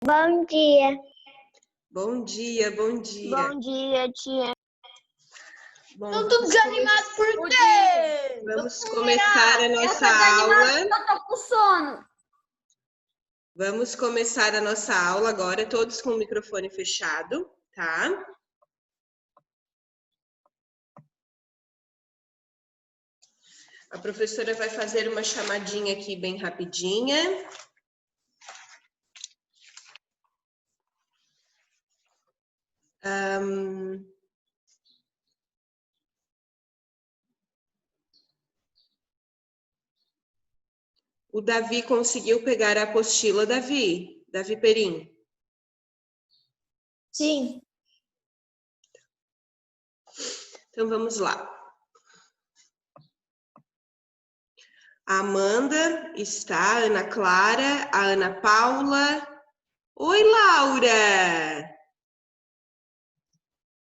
Bom dia. Bom dia, bom dia. Bom dia, tia. Bom, Tô tudo desanimado por quê? Vamos começar a nossa aula. Eu tô com sono. Vamos começar a nossa aula agora, todos com o microfone fechado, tá? A professora vai fazer uma chamadinha aqui bem rapidinha. O Davi conseguiu pegar a apostila, Davi Perim? Sim. Então vamos lá. A Amanda está, a Ana Clara, a Ana Paula. Oi, Laura!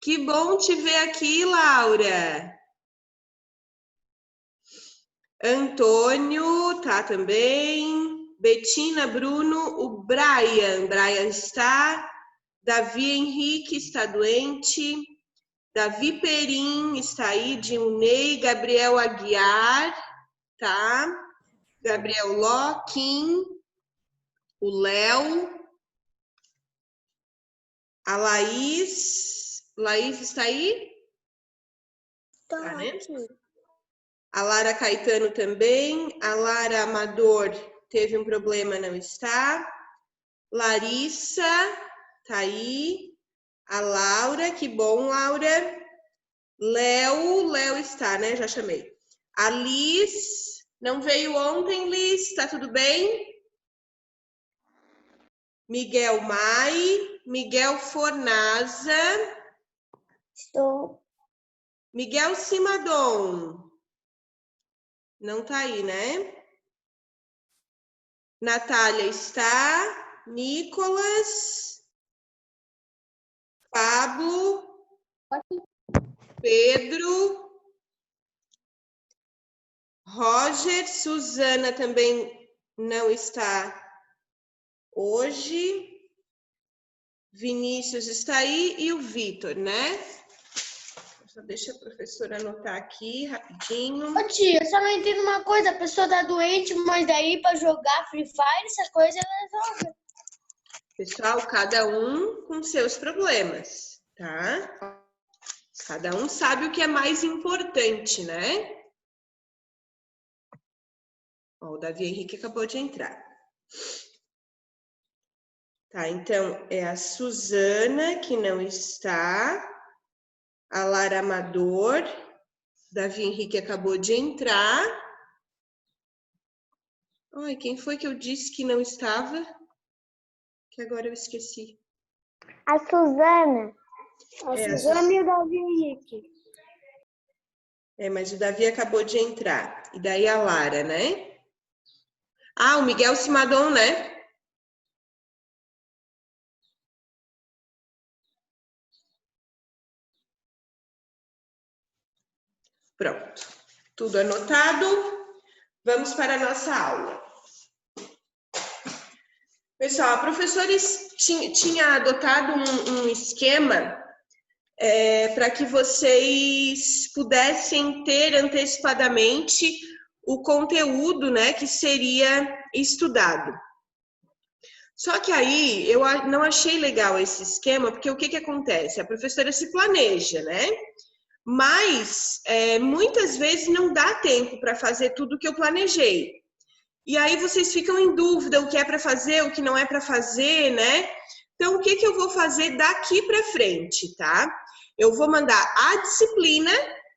Que bom te ver aqui, Laura. Antônio tá também. Betina, Bruno, o Brian. Brian está. Davi Henrique está doente. Davi Perim está aí. Dilnei, Gabriel Aguiar, tá? Gabriel Locking, o Léo, a Laís. Laís está aí? Tá, né? A Lara Caetano também. A Lara Amador teve um problema, não está. Larissa tá aí. A Laura, que bom, Laura. Léo está, né? Já chamei. A Liz, não veio ontem, Liz, tá tudo bem? Miguel Mai, Miguel Fornaza. Estou. Miguel Simadon. Não tá aí, né? Natália está. Nicolas. Pablo. Pedro. Roger. Suzana também não está hoje. Vinícius está aí e o Vitor, né? Só deixa a professora anotar aqui rapidinho. Ô tia, só não entendo uma coisa, a pessoa tá doente, mas daí pra jogar Free Fire, essas coisas ela resolve. Pessoal, cada um com seus problemas, tá? Cada um sabe o que é mais importante, né? Ó, o Davi Henrique acabou de entrar. Tá, então é a Suzana que não está, a Lara Amador, Davi Henrique acabou de entrar. Ai, quem foi que eu disse que não estava? Que agora eu esqueci. A Suzana. A É, Suzana e o Davi Henrique. Mas o Davi acabou de entrar. E daí a Lara, né? Ah, o Miguel Simadon, né? Pronto. Tudo anotado. Vamos para a nossa aula. Pessoal, a professora tinha adotado um esquema para que vocês pudessem ter antecipadamente o conteúdo, né, que seria estudado. Só que aí eu não achei legal esse esquema, porque o que acontece? A professora se planeja, né? Mas muitas vezes não dá tempo para fazer tudo o que eu planejei. E aí vocês ficam em dúvida o que é para fazer, o que não é para fazer, né? Então, o que eu vou fazer daqui para frente, tá? Eu vou mandar a disciplina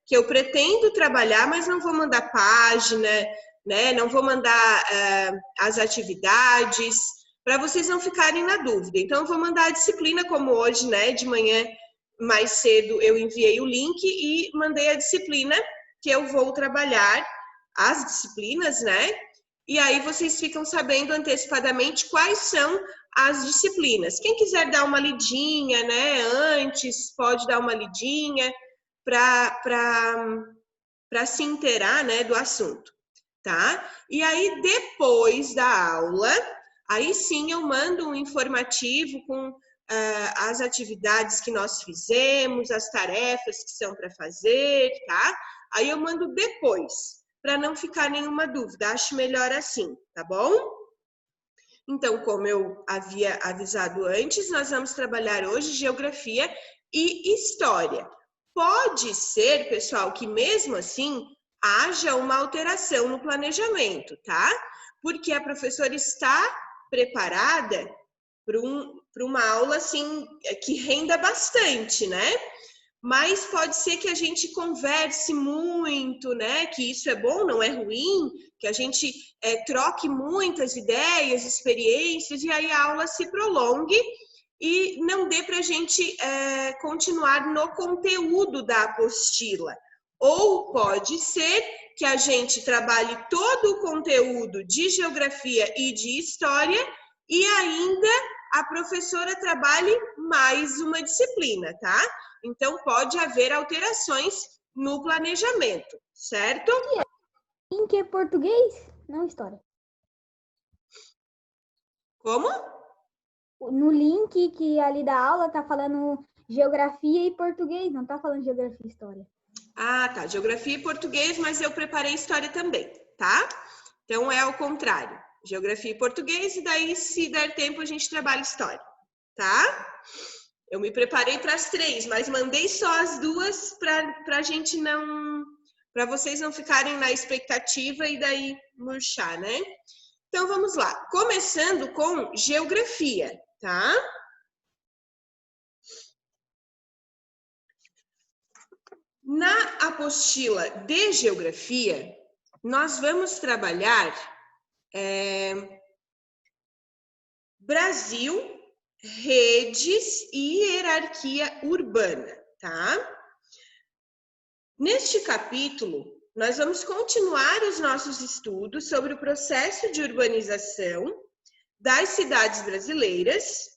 que eu pretendo trabalhar, mas não vou mandar página, né? Não vou mandar as atividades, para vocês não ficarem na dúvida. Então, eu vou mandar a disciplina como hoje, né? De manhã, mais cedo, eu enviei o link e mandei a disciplina que eu vou trabalhar, as disciplinas, né? E aí vocês ficam sabendo antecipadamente quais são as disciplinas. Quem quiser dar uma lidinha, né, antes, pode dar uma lidinha para se inteirar, né, do assunto, tá? E aí, depois da aula, aí sim eu mando um informativo com as atividades que nós fizemos, as tarefas que são para fazer, tá? Aí eu mando depois, para não ficar nenhuma dúvida. Acho melhor assim, tá bom? Então, como eu havia avisado antes, nós vamos trabalhar hoje geografia e história. Pode ser, pessoal, que mesmo assim haja uma alteração no planejamento, tá? Porque a professora está preparada para uma aula assim que renda bastante, né? Mas pode ser que a gente converse muito, né? Que isso é bom, não é ruim, que a gente troque muitas ideias, experiências, e aí a aula se prolongue e não dê para a gente continuar no conteúdo da apostila. Ou pode ser que a gente trabalhe todo o conteúdo de geografia e de história e ainda a professora trabalhe mais uma disciplina, tá? Então, pode haver alterações no planejamento, certo? Link é português, não história. Como? No link que ali da aula tá falando geografia e português, não tá falando geografia e história. Ah, tá. Geografia e português, mas eu preparei história também, tá? Então, é ao contrário. Geografia e português, e daí, se der tempo, a gente trabalha história, tá? Eu me preparei para as 3, mas mandei só as 2 para a gente não... para vocês não ficarem na expectativa e daí murchar, né? Então, vamos lá. Começando com geografia, tá? Na apostila de geografia, nós vamos trabalhar Brasil, redes e hierarquia urbana, tá? Neste capítulo, nós vamos continuar os nossos estudos sobre o processo de urbanização das cidades brasileiras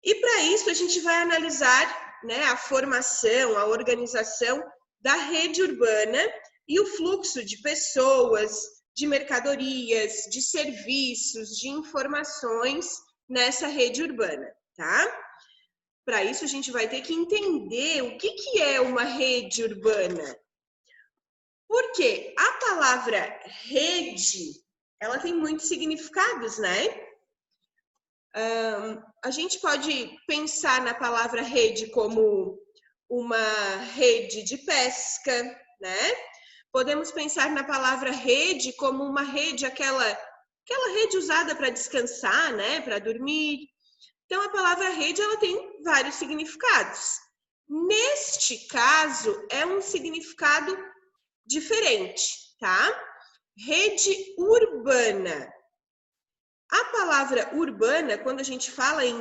e, para isso, a gente vai analisar, né, a formação, a organização da rede urbana e o fluxo de pessoas, de mercadorias, de serviços, de informações nessa rede urbana, tá? Para isso, a gente vai ter que entender o que é uma rede urbana. Porque a palavra rede, ela tem muitos significados, né? A gente pode pensar na palavra rede como uma rede de pesca, né? Podemos pensar na palavra rede como uma rede, aquela rede usada para descansar, né? Para dormir. Então, a palavra rede, ela tem vários significados. Neste caso, é um significado diferente, tá? Rede urbana. A palavra urbana, quando a gente fala em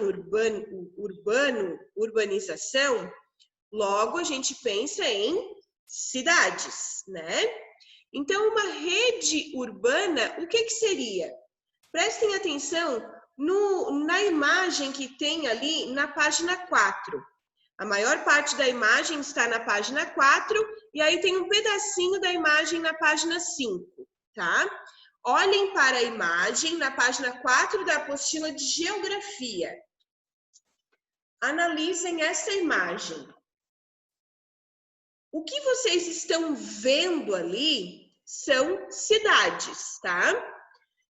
urbanização, logo a gente pensa em cidades, né? Então, uma rede urbana, o que seria? Prestem atenção na imagem que tem ali na página 4. A maior parte da imagem está na página 4 e aí tem um pedacinho da imagem na página 5, tá? Olhem para a imagem na página 4 da apostila de geografia. Analisem essa imagem. O que vocês estão vendo ali são cidades, tá?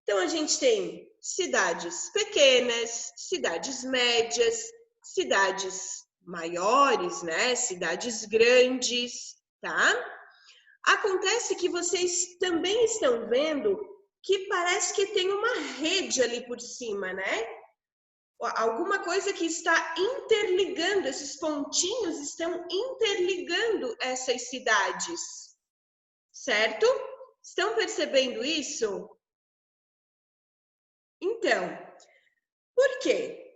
Então, a gente tem cidades pequenas, cidades médias, cidades maiores, né? Cidades grandes, tá? Acontece que vocês também estão vendo que parece que tem uma rede ali por cima, né? Alguma coisa que está interligando, esses pontinhos estão interligando essas cidades, certo? Estão percebendo isso? Então, por quê?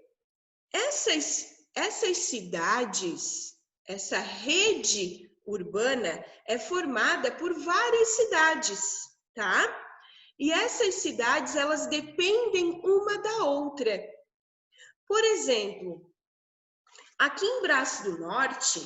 Essas cidades, essa rede urbana é formada por várias cidades, tá? E essas cidades, elas dependem uma da outra. Por exemplo, aqui em Braço do Norte,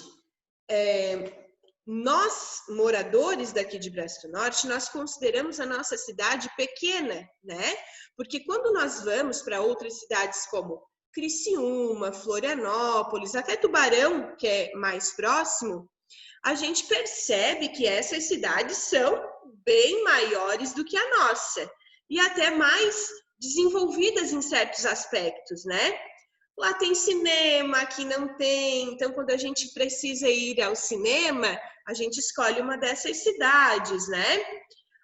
nós, moradores daqui de Braço do Norte, nós consideramos a nossa cidade pequena, né? Porque quando nós vamos para outras cidades como Criciúma, Florianópolis, até Tubarão, que é mais próximo, a gente percebe que essas cidades são bem maiores do que a nossa e até mais desenvolvidas em certos aspectos, né? Lá tem cinema, aqui não tem. Então, quando a gente precisa ir ao cinema, a gente escolhe uma dessas cidades, né?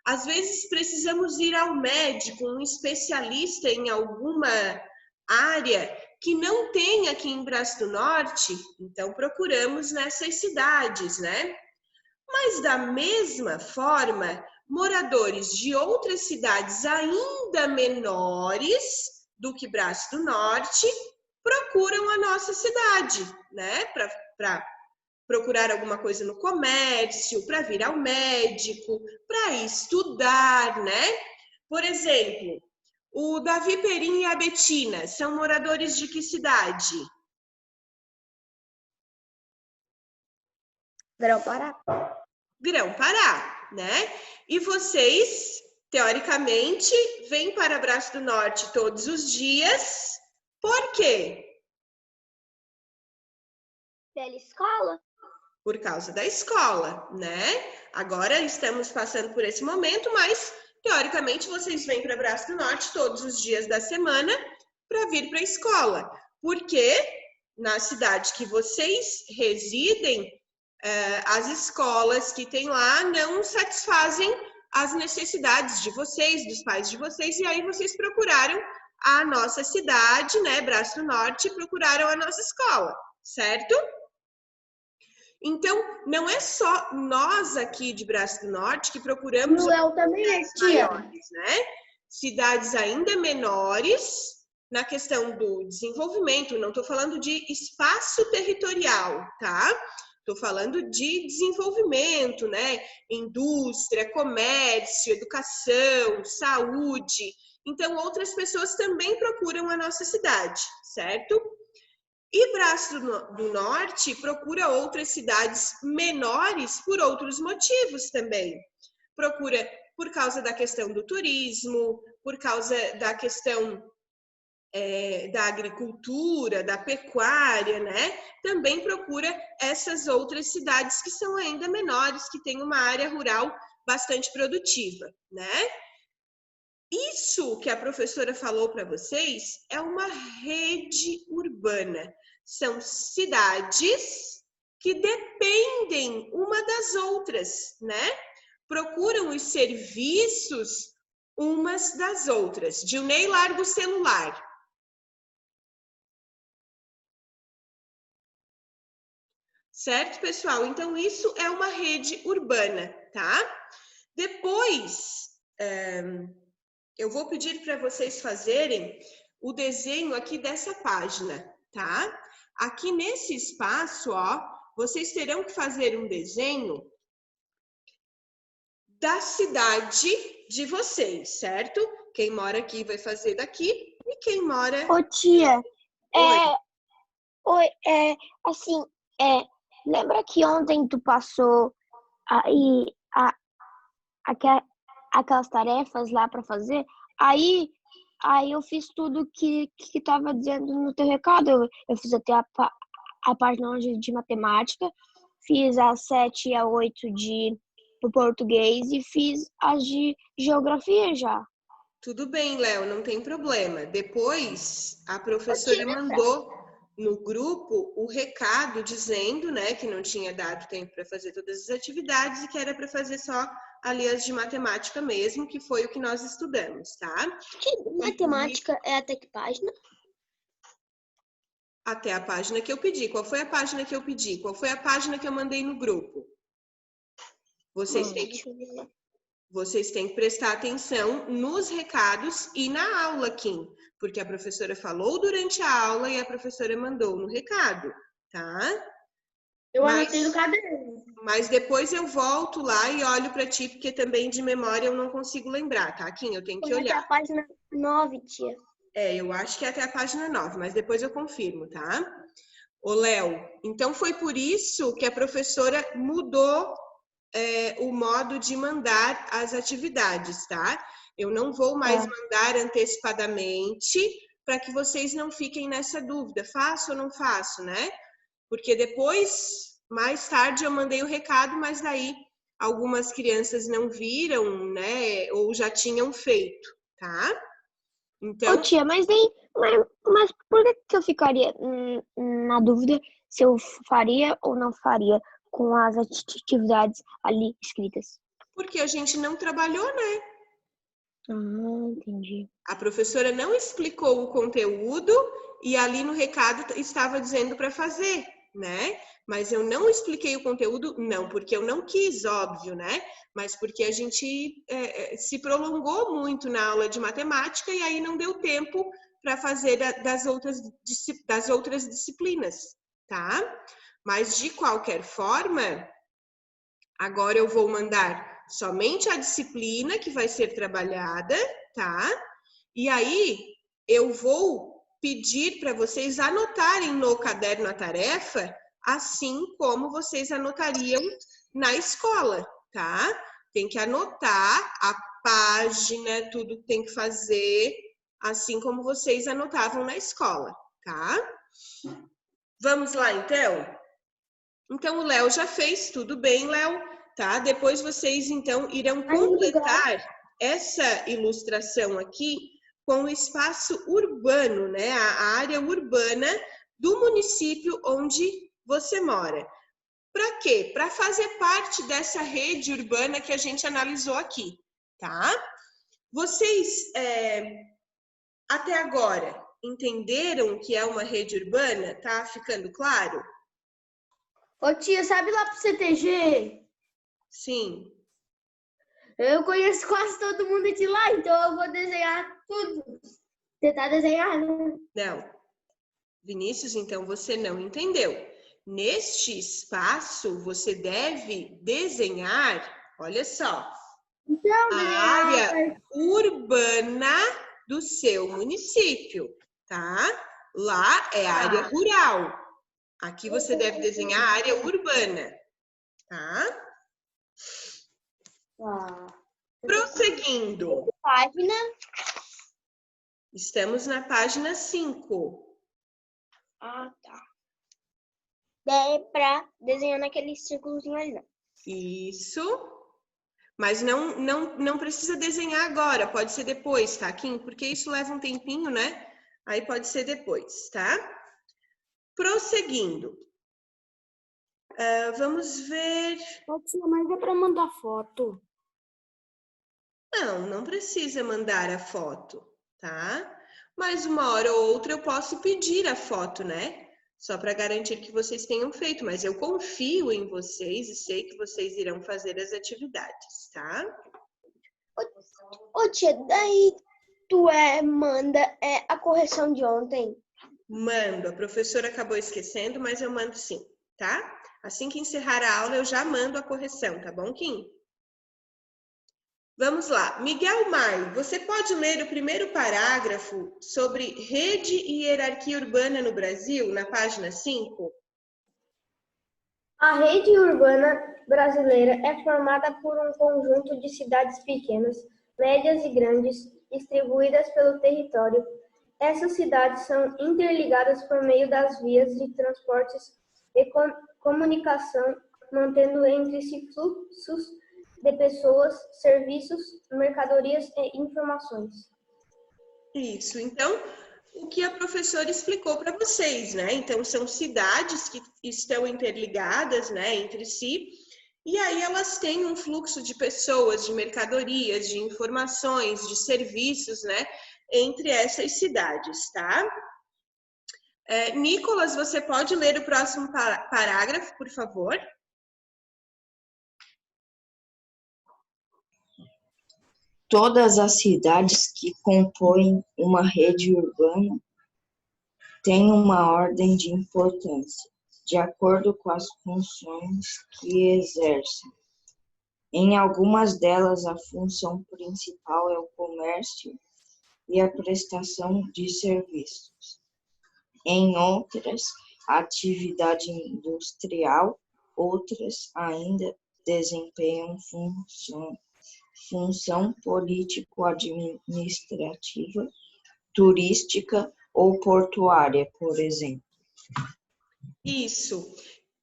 Às vezes precisamos ir ao médico, um especialista em alguma área que não tem aqui em Braço do Norte, então procuramos nessas cidades, né? Mas da mesma forma, moradores de outras cidades ainda menores do que Braço do Norte procuram a nossa cidade, né? Para procurar alguma coisa no comércio, para vir ao médico, para estudar, né? Por exemplo, o Davi Perim e a Betina são moradores de que cidade? Grão-Pará. Grão-Pará, né? E vocês, teoricamente, vêm para Braço do Norte todos os dias. Por quê? Pela escola? Por causa da escola, né? Agora estamos passando por esse momento, mas teoricamente vocês vêm para Braço do Norte todos os dias da semana para vir para a escola. Porque na cidade que vocês residem, as escolas que tem lá não satisfazem as necessidades de vocês, dos pais de vocês, e aí vocês procuraram a nossa cidade, né, Braço do Norte, procuraram a nossa escola, certo? Então, não é só nós aqui de Braço do Norte que procuramos Léo também, tia. maiores, né? Cidades ainda menores na questão do desenvolvimento, não estou falando de espaço territorial, tá? Estou falando de desenvolvimento, né? Indústria, comércio, educação, saúde. Então, outras pessoas também procuram a nossa cidade, certo? E Braço do Norte procura outras cidades menores por outros motivos também. Procura por causa da questão do turismo, por causa da questão da agricultura, da pecuária, né? Também procura essas outras cidades que são ainda menores, que têm uma área rural bastante produtiva, né? Isso que a professora falou para vocês é uma rede urbana. São cidades que dependem uma das outras, né? Procuram os serviços umas das outras. Dilnei, larga o celular. Certo, pessoal? Então, isso é uma rede urbana, tá? Depois, eu vou pedir para vocês fazerem o desenho aqui dessa página, tá? Aqui nesse espaço, ó, vocês terão que fazer um desenho da cidade de vocês, certo? Quem mora aqui vai fazer daqui e quem mora... Ô, tia, Oi. assim, lembra que ontem tu passou aí aquelas tarefas lá para fazer? Aí eu fiz tudo que tava dizendo no teu recado. Eu fiz até a página de matemática, fiz as 7 e a 8 do português e fiz as de geografia já. Tudo bem, Léo, não tem problema. Depois, a professora mandou no grupo o recado dizendo, né, que não tinha dado tempo para fazer todas as atividades e que era para fazer só ali as de matemática mesmo, que foi o que nós estudamos, tá? Que matemática é até que página? Até a página que eu pedi. Qual foi a página que eu pedi? Qual foi a página que eu mandei no grupo? Vocês têm que prestar atenção nos recados e na aula, Kim, porque a professora falou durante a aula e a professora mandou no recado, tá? Eu anotei no caderno. Mas depois eu volto lá e olho para ti, porque também de memória eu não consigo lembrar, tá, Kim? Eu tenho que olhar. Até a página 9, tia. Eu acho que é até a página 9, mas depois eu confirmo, tá? Ô, Léo, então foi por isso que a professora mudou o modo de mandar as atividades, tá? Eu não vou mais mandar antecipadamente para que vocês não fiquem nessa dúvida, faço ou não faço, né? Porque depois, mais tarde, eu mandei o recado, mas daí algumas crianças não viram, né? Ou já tinham feito, tá? Então, Ô, tia, mas por que eu ficaria na dúvida se eu faria ou não faria com as atividades ali escritas? porque a gente não trabalhou, né? Ah, entendi. A professora não explicou o conteúdo e ali no recado estava dizendo para fazer, né? Mas eu não expliquei o conteúdo, não porque eu não quis, óbvio, né? Mas porque a gente se prolongou muito na aula de matemática e aí não deu tempo para fazer das outras disciplinas, tá? Mas de qualquer forma, agora eu vou mandar somente a disciplina que vai ser trabalhada, tá? E aí eu vou pedir para vocês anotarem no caderno a tarefa, assim como vocês anotariam na escola, tá? Tem que anotar a página, tudo que tem que fazer, assim como vocês anotavam na escola, tá? Vamos lá, então? Então, o Léo já fez, tudo bem, Léo, tá? Depois vocês, então, irão completar essa ilustração aqui com o espaço urbano, né? A área urbana do município onde você mora. Para quê? Para fazer parte dessa rede urbana que a gente analisou aqui, tá? Vocês, até agora, entenderam o que é uma rede urbana? Tá ficando claro? Ô tia, sabe lá pro CTG? Sim. Eu conheço quase todo mundo de lá, então eu vou desenhar tudo. Tentar desenhar, né? Não. Vinícius, então você não entendeu. Neste espaço, você deve desenhar, olha só, Então, a área urbana do seu município, tá? Lá é a área rural. Aqui você deve desenhar a área urbana, tá? Prosseguindo. Página. Estamos na página 5. Ah, tá. Daí pra desenhar naquele círculozinho ali, né? Isso. Mas não precisa desenhar agora, pode ser depois, tá, Kim? Porque isso leva um tempinho, né? Aí pode ser depois, tá? Prosseguindo. Vamos ver... Mas é para mandar foto. Não precisa mandar a foto, tá? Mas uma hora ou outra eu posso pedir a foto, né? Só para garantir que vocês tenham feito, mas eu confio em vocês e sei que vocês irão fazer as atividades, tá? Ô, tia, daí tu manda a correção de ontem. Mando. A professora acabou esquecendo, mas eu mando sim, tá? Assim que encerrar a aula, eu já mando a correção, tá bom, Kim? Vamos lá. Miguel Mai, você pode ler o primeiro parágrafo sobre rede e hierarquia urbana no Brasil, na página 5? A rede urbana brasileira é formada por um conjunto de cidades pequenas, médias e grandes, distribuídas pelo território. Essas cidades são interligadas por meio das vias de transportes e comunicação, mantendo entre si fluxos de pessoas, serviços, mercadorias e informações. Isso. Então, o que a professora explicou para vocês, né? Então, são cidades que estão interligadas, né, entre si, e aí elas têm um fluxo de pessoas, de mercadorias, de informações, de serviços, né, entre essas cidades, tá? Nicolas, você pode ler o próximo parágrafo, por favor? Todas as cidades que compõem uma rede urbana têm uma ordem de importância, de acordo com as funções que exercem. Em algumas delas, a função principal é o comércio e a prestação de serviços. Em outras, atividade industrial, outras ainda desempenham função político-administrativa, turística ou portuária, por exemplo. Isso.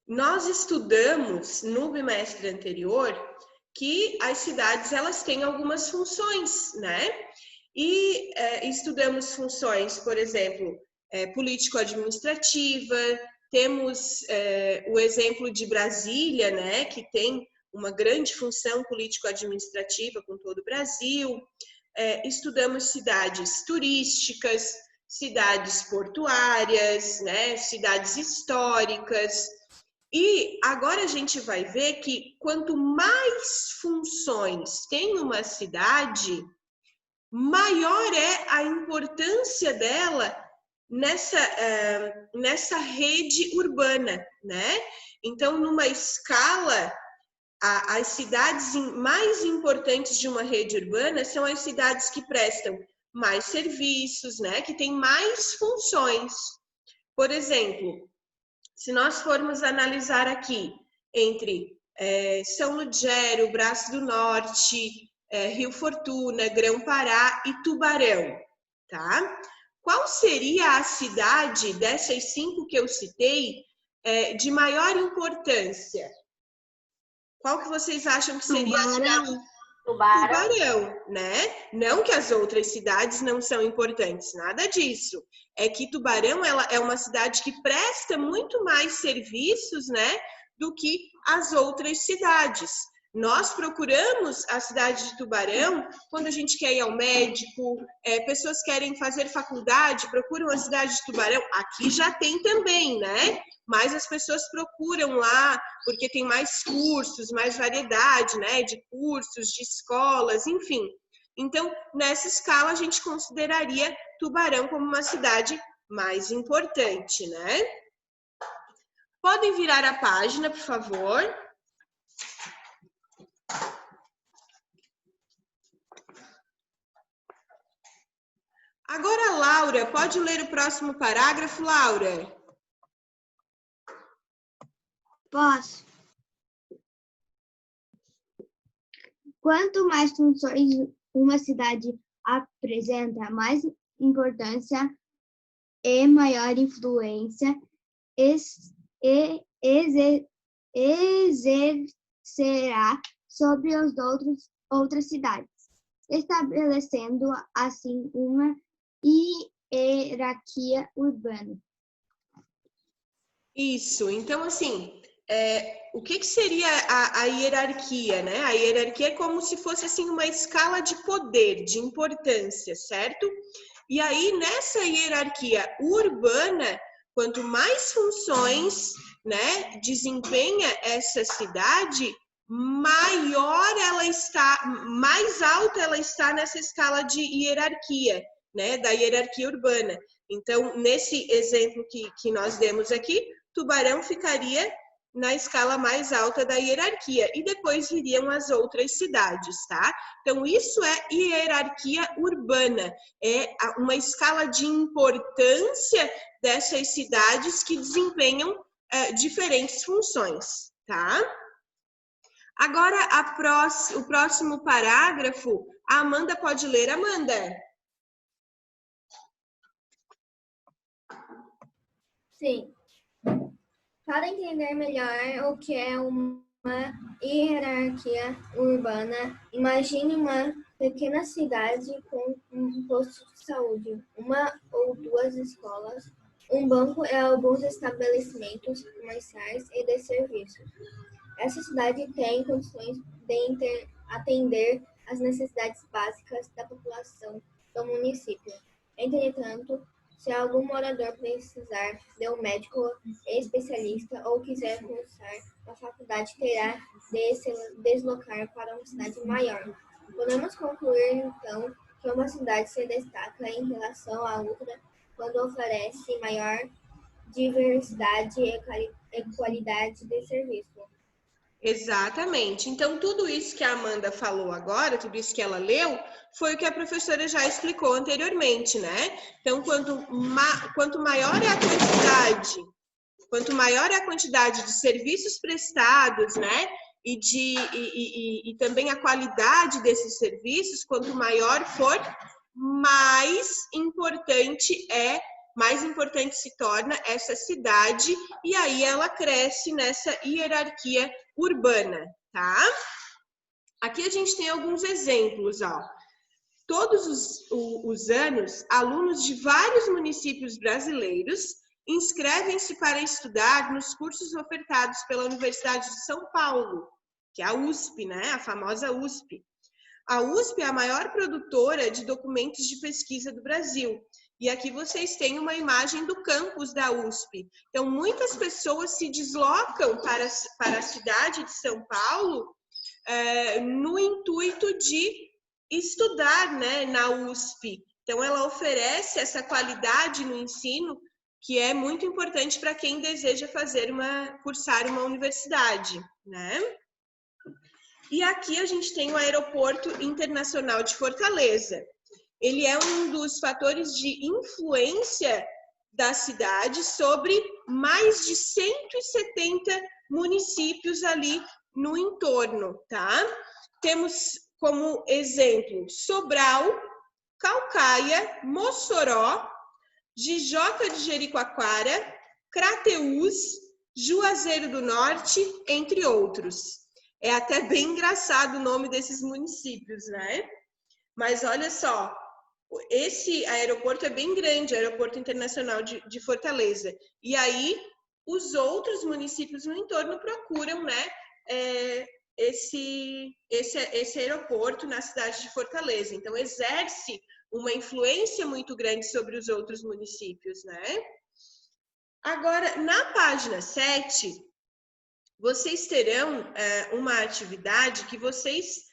Nós estudamos no bimestre anterior que as cidades elas têm algumas funções, né? E estudamos funções, por exemplo, político-administrativa, temos o exemplo de Brasília, né, que tem uma grande função político-administrativa com todo o Brasil. Estudamos cidades turísticas, cidades portuárias, né, cidades históricas. E agora a gente vai ver que quanto mais funções tem uma cidade, maior é a importância dela nessa rede urbana, né? Então, numa escala, as cidades mais importantes de uma rede urbana são as cidades que prestam mais serviços, né? Que têm mais funções. Por exemplo, se nós formos analisar aqui entre São Ludgero, Braço do Norte, Rio Fortuna, Grão-Pará e Tubarão, tá? Qual seria a cidade dessas 5 que eu citei de maior importância? Qual que vocês acham que seria a cidade? Tubarão, né? Não que as outras cidades não são importantes, nada disso. É que Tubarão ela é uma cidade que presta muito mais serviços, né, do que as outras cidades. Nós procuramos a cidade de Tubarão quando a gente quer ir ao médico, pessoas querem fazer faculdade, procuram a cidade de Tubarão. Aqui já tem também, né? Mas as pessoas procuram lá porque tem mais cursos, mais variedade, né? De cursos, de escolas, enfim. Então, nessa escala, a gente consideraria Tubarão como uma cidade mais importante, né? Podem virar a página, por favor. Agora, Laura, pode ler o próximo parágrafo, Laura? Posso. Quanto mais funções uma cidade apresenta, mais importância e maior influência exercerá sobre as outras cidades, estabelecendo assim uma hierarquia urbana. Isso, então assim, o que seria a hierarquia, né? A hierarquia é como se fosse assim uma escala de poder, de importância, certo? E aí nessa hierarquia urbana, quanto mais funções, né, desempenha essa cidade, maior ela está, mais alta ela está nessa escala de hierarquia, né, da hierarquia urbana. Então, nesse exemplo que nós demos aqui, Tubarão ficaria na escala mais alta da hierarquia e depois viriam as outras cidades, tá? Então, isso é hierarquia urbana, é uma escala de importância dessas cidades que desempenham diferentes funções, tá? Agora, o próximo parágrafo, a Amanda pode ler. Amanda. Sim. Para entender melhor o que é uma hierarquia urbana, imagine uma pequena cidade com um posto de saúde, uma ou duas escolas, um banco e alguns estabelecimentos comerciais e de serviços. Essa cidade tem condições de atender às necessidades básicas da população do município. Entretanto, se algum morador precisar de um médico especialista ou quiser cursar uma faculdade, terá de se deslocar para uma cidade maior. Podemos concluir, então, que uma cidade se destaca em relação à outra quando oferece maior diversidade e qualidade de serviço. Exatamente. Então, tudo isso que a Amanda falou agora, tudo isso que ela leu, foi o que a professora já explicou anteriormente, né? Então, quanto maior é a quantidade de serviços prestados, né? E também a qualidade desses serviços, quanto maior for, mais importante se torna essa cidade, e aí ela cresce nessa hierarquia urbana, tá? Aqui a gente tem alguns exemplos, ó. Todos os anos, alunos de vários municípios brasileiros inscrevem-se para estudar nos cursos ofertados pela Universidade de São Paulo, que é a USP, né? A famosa USP. A USP é a maior produtora de documentos de pesquisa do Brasil. E aqui vocês têm uma imagem do campus da USP. Então, muitas pessoas se deslocam para a cidade de São Paulo no intuito de estudar, né, na USP. Então, ela oferece essa qualidade no ensino que é muito importante para quem deseja cursar uma universidade, né? E aqui a gente tem o Aeroporto Internacional de Fortaleza. Ele é um dos fatores de influência da cidade sobre mais de 170 municípios ali no entorno, tá? Temos como exemplo Sobral, Caucaia, Mossoró, Jijoca de Jericoacoara, Crateús, Juazeiro do Norte, entre outros. É até bem engraçado o nome desses municípios, né? Mas olha só, esse aeroporto é bem grande, o Aeroporto Internacional de Fortaleza. E aí, os outros municípios no entorno procuram, né, esse aeroporto na cidade de Fortaleza. Então, exerce uma influência muito grande sobre os outros municípios, né? Agora, na página 7, vocês terão uma atividade que vocês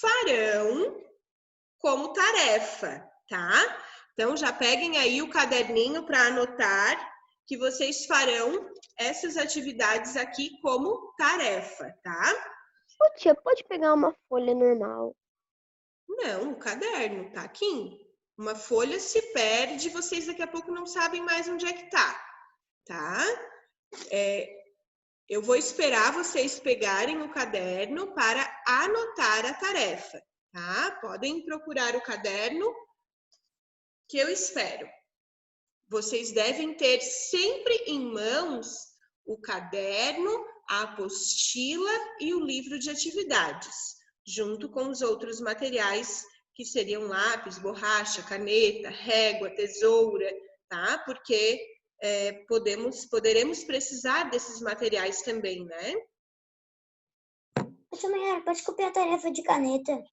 farão como tarefa, tá? Então, já peguem aí o caderninho para anotar que vocês farão essas atividades aqui como tarefa, tá? Ô, tia, pode pegar uma folha normal? Não, o caderno tá aqui. Uma folha se perde, vocês daqui a pouco não sabem mais onde é que tá? Eu vou esperar vocês pegarem o caderno para anotar a tarefa, tá? Podem procurar o caderno que eu espero. Vocês devem ter sempre em mãos o caderno, a apostila e o livro de atividades, junto com os outros materiais que seriam lápis, borracha, caneta, régua, tesoura, tá? Porque poderemos precisar desses materiais também, né? Tia Mayara, pode copiar a tarefa de caneta?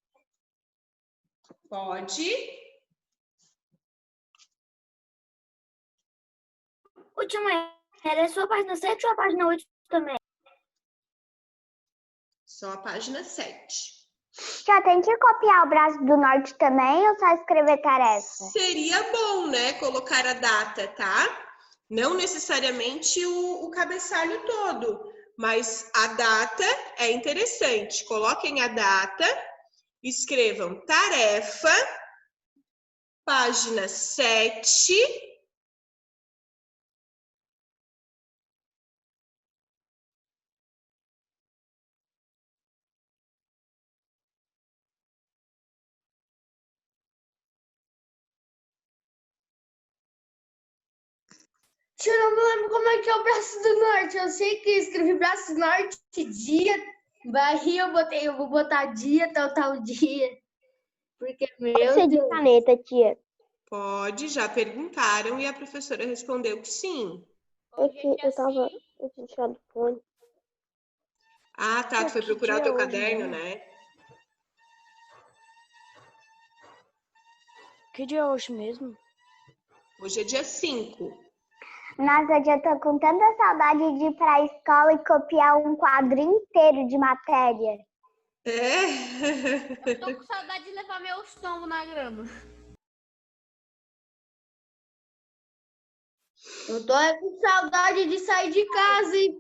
Pode. Ô, tia Mayara, é só a página 7 ou a página 8 também? Só a página 7. Já tem que copiar o braço do norte também ou só escrever tarefa? Seria bom, né? Colocar a data, tá? Não necessariamente o cabeçalho todo, mas a data é interessante. Coloquem a data, escrevam tarefa, página 7. Eu não me lembro como é que é o braço do norte. Eu sei que eu escrevi braço norte dia. Aí eu vou botar dia, tal dia. Porque, meu Pode ser de Deus. caneta, tia. Pode, já perguntaram e a professora respondeu que sim. Eu tinha tirado o fone. Ah, tá, tu foi procurar o teu caderno, né? Que dia é hoje mesmo? Hoje é dia 5. Nossa, eu já tô com tanta saudade de ir pra escola e copiar um quadro inteiro de matéria. É? Eu tô com saudade de levar meus tombos na grama. Eu tô com saudade de sair de casa e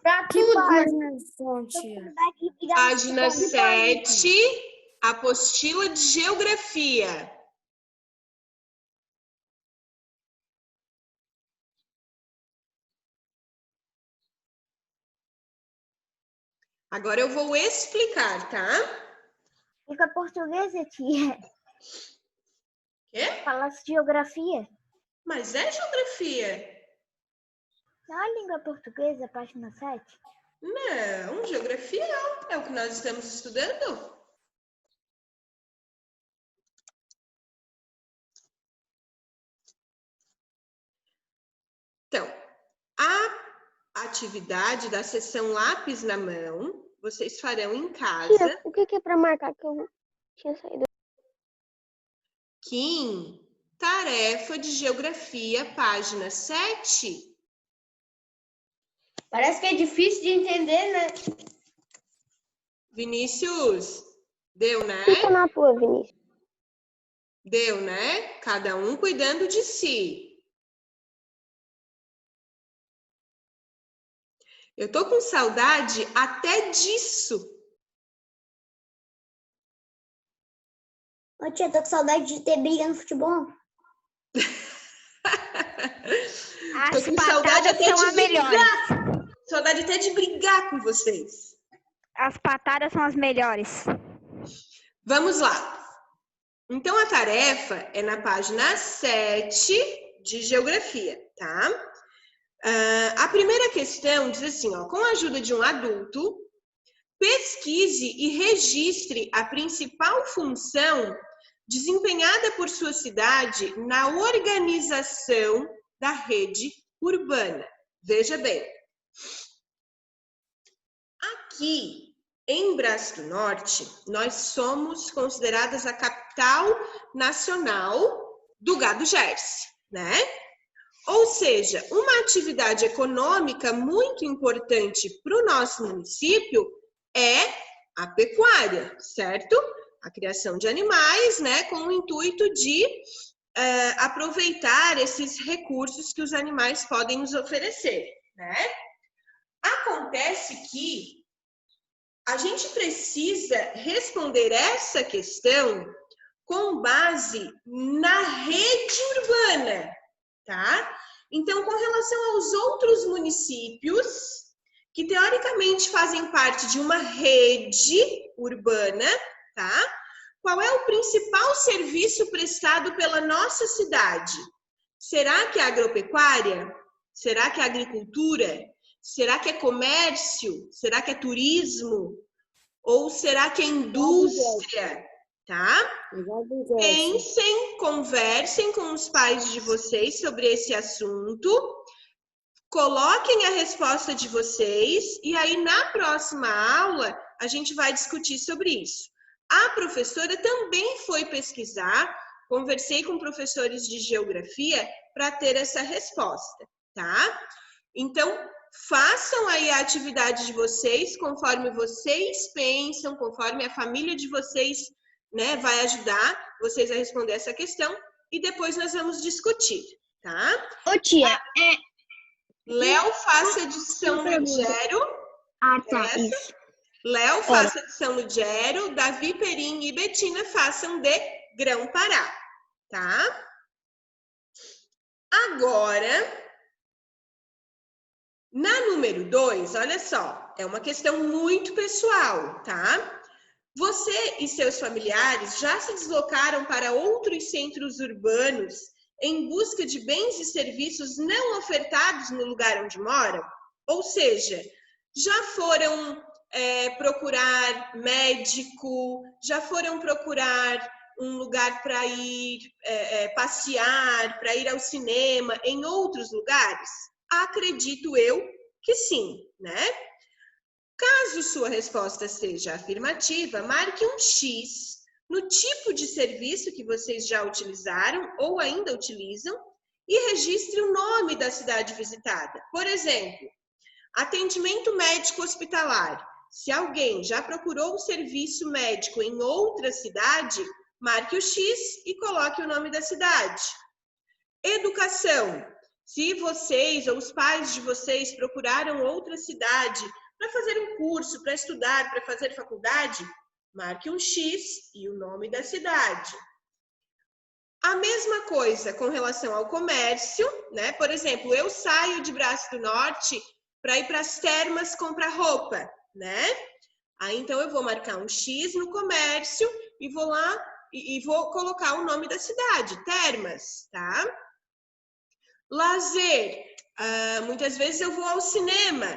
Pra Que tudo, páginas são, tia? Página 7, apostila de geografia. Agora eu vou explicar, tá? Língua portuguesa, tia. Quê? Fala geografia. Mas é geografia. Não é língua portuguesa, página 7? Não, geografia não. É o que nós estamos estudando. Então, a atividade da sessão lápis na mão, vocês farão em casa. O que é pra marcar que eu tinha saído? Kim, tarefa de geografia, página 7. Parece que é difícil de entender, né? Vinícius, deu, né? Fica na tua, Vinícius. Deu, né? Cada um cuidando de si. Eu tô com saudade até disso. Ô, tia, tô com saudade de ter briga no futebol. Tô com saudade até de brigar. Saudade até de brigar com vocês. As patadas são as melhores. Vamos lá. Então, a tarefa é na página 7 de geografia, tá? A primeira questão diz assim, ó, com a ajuda de um adulto, pesquise e registre a principal função desempenhada por sua cidade na organização da rede urbana. Veja bem, aqui em Braço do Norte, nós somos consideradas a capital nacional do gado Jersey, né? Ou seja, uma atividade econômica muito importante para o nosso município é a pecuária, certo? A criação de animais, né, com o intuito de aproveitar esses recursos que os animais podem nos oferecer, né? Acontece que a gente precisa responder essa questão com base na rede urbana, tá? Então, com relação aos outros municípios que teoricamente fazem parte de uma rede urbana, tá? Qual é o principal serviço prestado pela nossa cidade? Será que é agropecuária? Será que é agricultura? Será que é comércio? Será que é turismo? Ou será que é indústria? Tá? Pensem, conversem com os pais de vocês sobre esse assunto, coloquem a resposta de vocês e aí na próxima aula a gente vai discutir sobre isso. A professora também foi pesquisar, conversei com professores de geografia para ter essa resposta, tá? Então, façam aí a atividade de vocês conforme vocês pensam, conforme a família de vocês, né, vai ajudar vocês a responder essa questão e depois nós vamos discutir, tá? Ô, tia, Léo, faça de São Lugero. Ah, tá, isso. Léo, faça de São Lugero. Davi, Perim e Betina façam de Grão-Pará, tá? Agora, na número 2, olha só, é uma questão muito pessoal, tá? Você e seus familiares já se deslocaram para outros centros urbanos em busca de bens e serviços não ofertados no lugar onde moram? Ou seja, já foram procurar médico, já foram procurar um lugar para ir passear, para ir ao cinema em outros lugares? Acredito eu que sim, né? Caso sua resposta seja afirmativa, marque um X no tipo de serviço que vocês já utilizaram ou ainda utilizam e registre o nome da cidade visitada. Por exemplo, atendimento médico hospitalar. Se alguém já procurou um serviço médico em outra cidade, marque o X e coloque o nome da cidade. Educação. Se vocês ou os pais de vocês procuraram outra cidade para fazer um curso, para estudar, para fazer faculdade, marque um X e o nome da cidade. A mesma coisa com relação ao comércio, né? Por exemplo, eu saio de Braço do Norte para ir para as termas comprar roupa, né? Aí então eu vou marcar um X no comércio e vou lá e vou colocar o nome da cidade, Termas, tá? Lazer, muitas vezes eu vou ao cinema,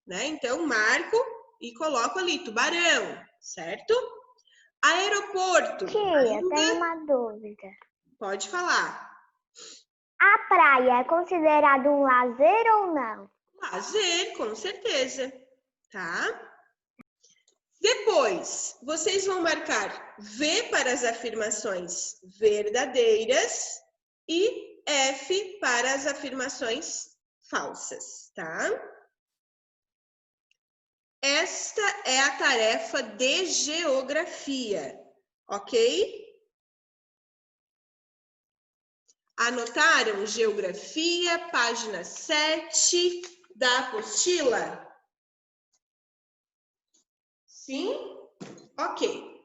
né? Então marco e coloco ali Tubarão, certo? Aeroporto. Tia, eu tenho uma dúvida. Pode falar. A praia é considerada um lazer ou não? Lazer, com certeza, tá? Depois, vocês vão marcar V para as afirmações verdadeiras e F para as afirmações falsas, tá? Esta é a tarefa de geografia, ok? Anotaram geografia, página 7 da apostila? Sim? Ok.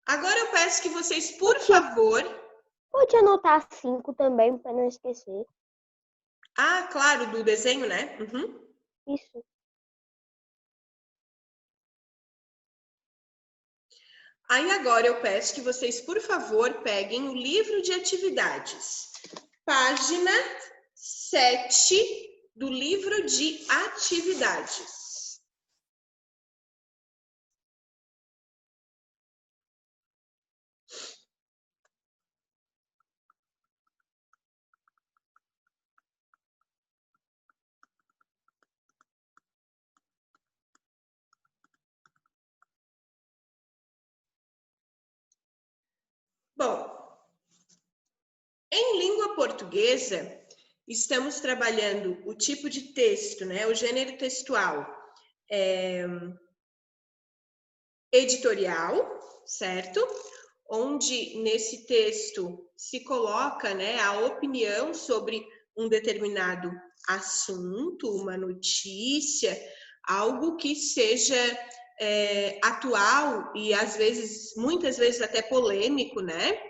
Agora eu peço que vocês, por favor... Pode anotar 5 também, para não esquecer. Ah, claro, do desenho, né? Uhum. Isso. Aí agora eu peço que vocês, por favor, peguem o livro de atividades. Página 7 do livro de atividades. Bom, em língua portuguesa, estamos trabalhando o tipo de texto, né? O gênero textual editorial, certo? Onde nesse texto se coloca, né, a opinião sobre um determinado assunto, uma notícia, algo que seja atual e às vezes, muitas vezes até polêmico, né?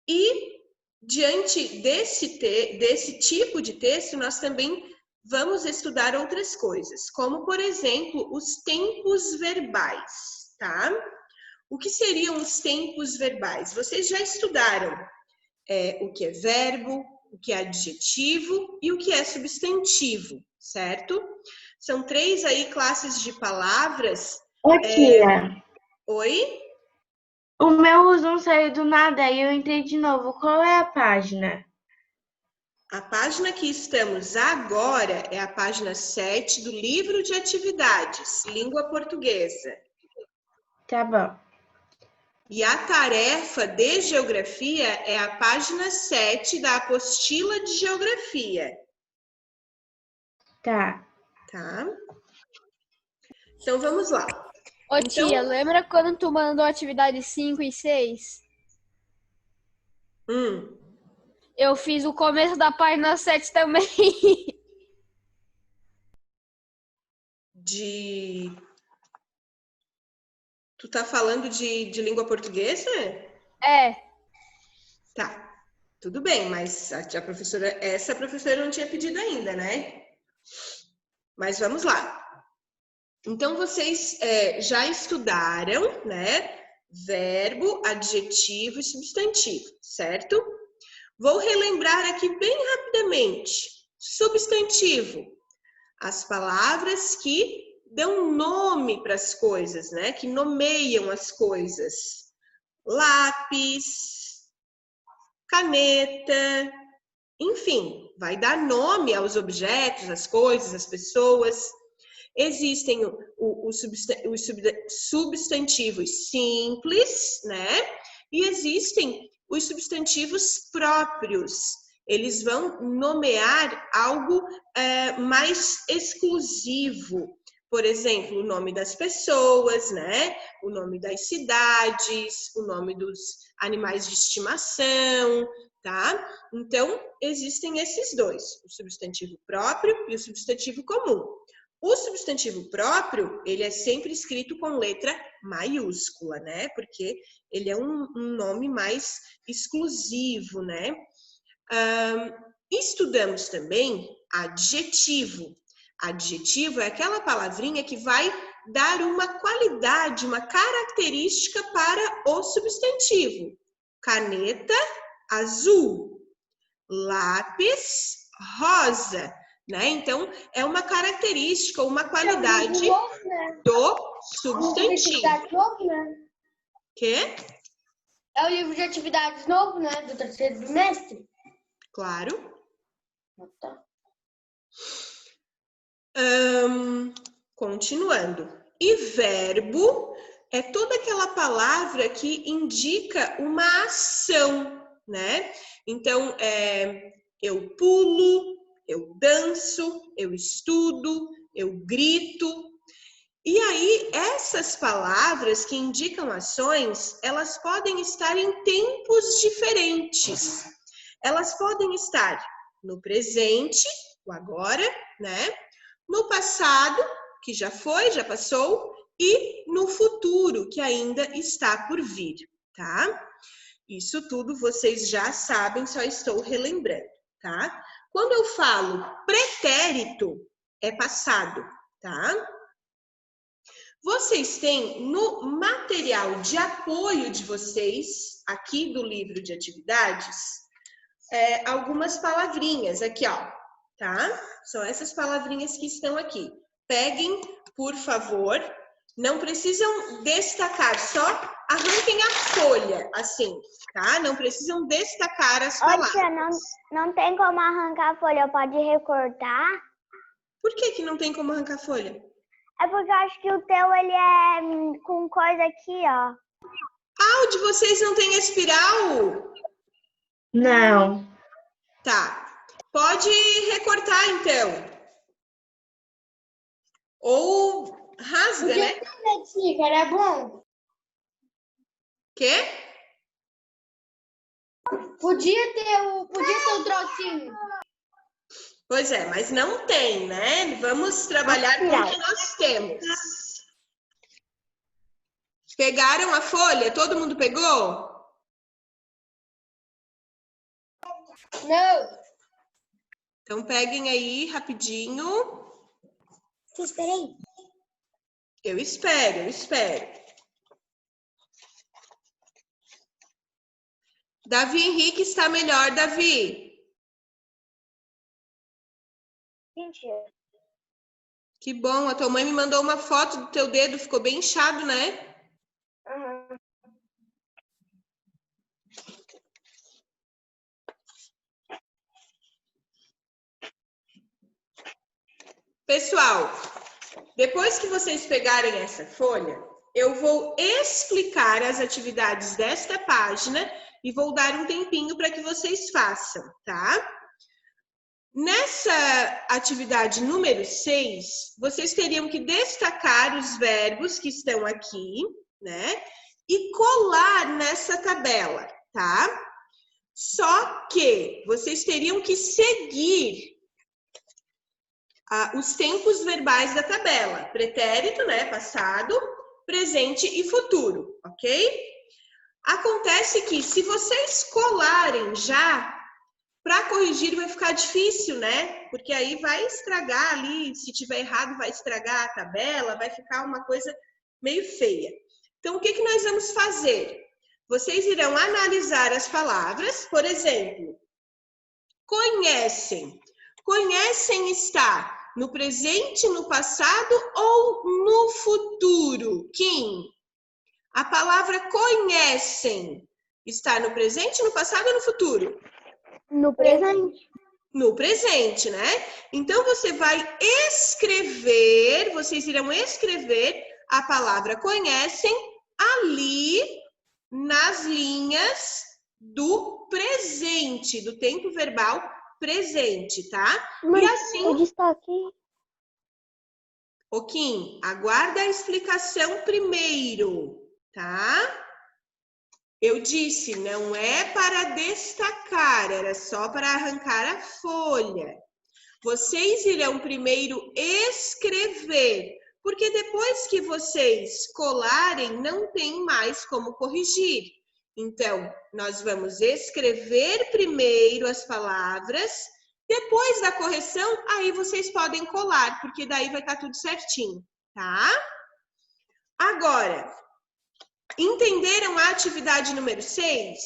E diante desse tipo de texto, nós também vamos estudar outras coisas, como, por exemplo, os tempos verbais, tá? O que seriam os tempos verbais? Vocês já estudaram o que é verbo, o que é adjetivo e o que é substantivo, certo? São 3 aí classes de palavras. Ô, tia, Oi? o meu Zoom saiu do nada e eu entrei de novo. Qual é a página? A página que estamos agora é a página 7 do livro de atividades, língua portuguesa. Tá bom. E a tarefa de geografia é a página 7 da apostila de geografia. Tá. Tá? Então, vamos lá. Ô, tia, lembra quando tu mandou atividade 5 e 6? Eu fiz o começo da página 7 também. Tu tá falando de língua portuguesa? É. Tá. Tudo bem, mas a professora, essa professora não tinha pedido ainda, né? Mas vamos lá. Então, vocês já estudaram, né? Verbo, adjetivo e substantivo, certo? Vou relembrar aqui bem rapidamente. Substantivo. As palavras que dão nome para as coisas, né? Que nomeiam as coisas. Lápis, caneta, enfim, vai dar nome aos objetos, às coisas, às pessoas. Existem os substantivos simples, né? E existem os substantivos próprios. Eles vão nomear algo mais exclusivo, Por exemplo, o nome das pessoas, né? O nome das cidades, o nome dos animais de estimação, tá? Então, existem esses dois, o substantivo próprio e o substantivo comum. O substantivo próprio, ele é sempre escrito com letra maiúscula, né? Porque ele é um nome mais exclusivo, né? Estudamos também adjetivo. Adjetivo é aquela palavrinha que vai dar uma qualidade, uma característica para o substantivo. Caneta azul, lápis rosa, né? Então, é uma característica, uma qualidade do substantivo. Quê? É o livro de atividades novo, né? Do terceiro trimestre. Claro. Tá. Continuando. E verbo é toda aquela palavra que indica uma ação, né? Então, eu pulo, eu danço, eu estudo, eu grito. E aí, essas palavras que indicam ações, elas podem estar em tempos diferentes. Elas podem estar no presente, o agora, né? No passado, que já foi, já passou, e no futuro, que ainda está por vir, tá? Isso tudo vocês já sabem, só estou relembrando, tá? Quando eu falo pretérito, é passado, tá? Vocês têm no material de apoio de vocês, aqui do livro de atividades, algumas palavrinhas aqui, ó, tá? São essas palavrinhas que estão aqui. Peguem, por favor, não precisam destacar, só arranquem a folha, assim, tá? Não precisam destacar as palavras. Tia, não tem como arrancar a folha, pode recortar? Por que não tem como arrancar a folha? É porque eu acho que o teu, ele é com coisa aqui, ó. Ah, o de vocês não tem espiral? Não. Tá. Pode recortar, então. Ou rasga, né? Era bom. Quê? Podia ter o trocinho. Pois é, mas não tem, né? Vamos trabalhar com o que nós temos. Pegaram a folha? Todo mundo pegou? Não. Então peguem aí rapidinho. Você espera aí. Eu espero. Davi Henrique está melhor, Davi. Mentira. Que bom, a tua mãe me mandou uma foto do teu dedo, ficou bem inchado, né? Uhum. Pessoal, depois que vocês pegarem essa folha, eu vou explicar as atividades desta página e vou dar um tempinho para que vocês façam, tá? Nessa atividade número 6, vocês teriam que destacar os verbos que estão aqui, né? E colar nessa tabela, tá? Só que vocês teriam que seguir os tempos verbais da tabela. Pretérito, né? Passado, presente e futuro, ok? Acontece que se vocês colarem já, para corrigir vai ficar difícil, né? Porque aí vai estragar ali, se tiver errado vai estragar a tabela, vai ficar uma coisa meio feia. Então, o que nós vamos fazer? Vocês irão analisar as palavras, por exemplo, conhecem. Conhecem está no presente, no passado ou no futuro? Kim, a palavra conhecem está no presente, no passado ou no futuro? No presente. No presente, né? Então, você vai escrever, vocês irão escrever a palavra conhecem ali nas linhas do presente, do tempo verbal presente, tá? Mas e assim... o destaque... Ô, Kim, aguarda a explicação primeiro, tá? Eu disse, não é para destacar, era só para arrancar a folha. Vocês irão primeiro escrever, porque depois que vocês colarem, não tem mais como corrigir. Então, nós vamos escrever primeiro as palavras, depois da correção, aí vocês podem colar, porque daí vai estar tudo certinho, tá? Agora, entenderam a atividade número 6?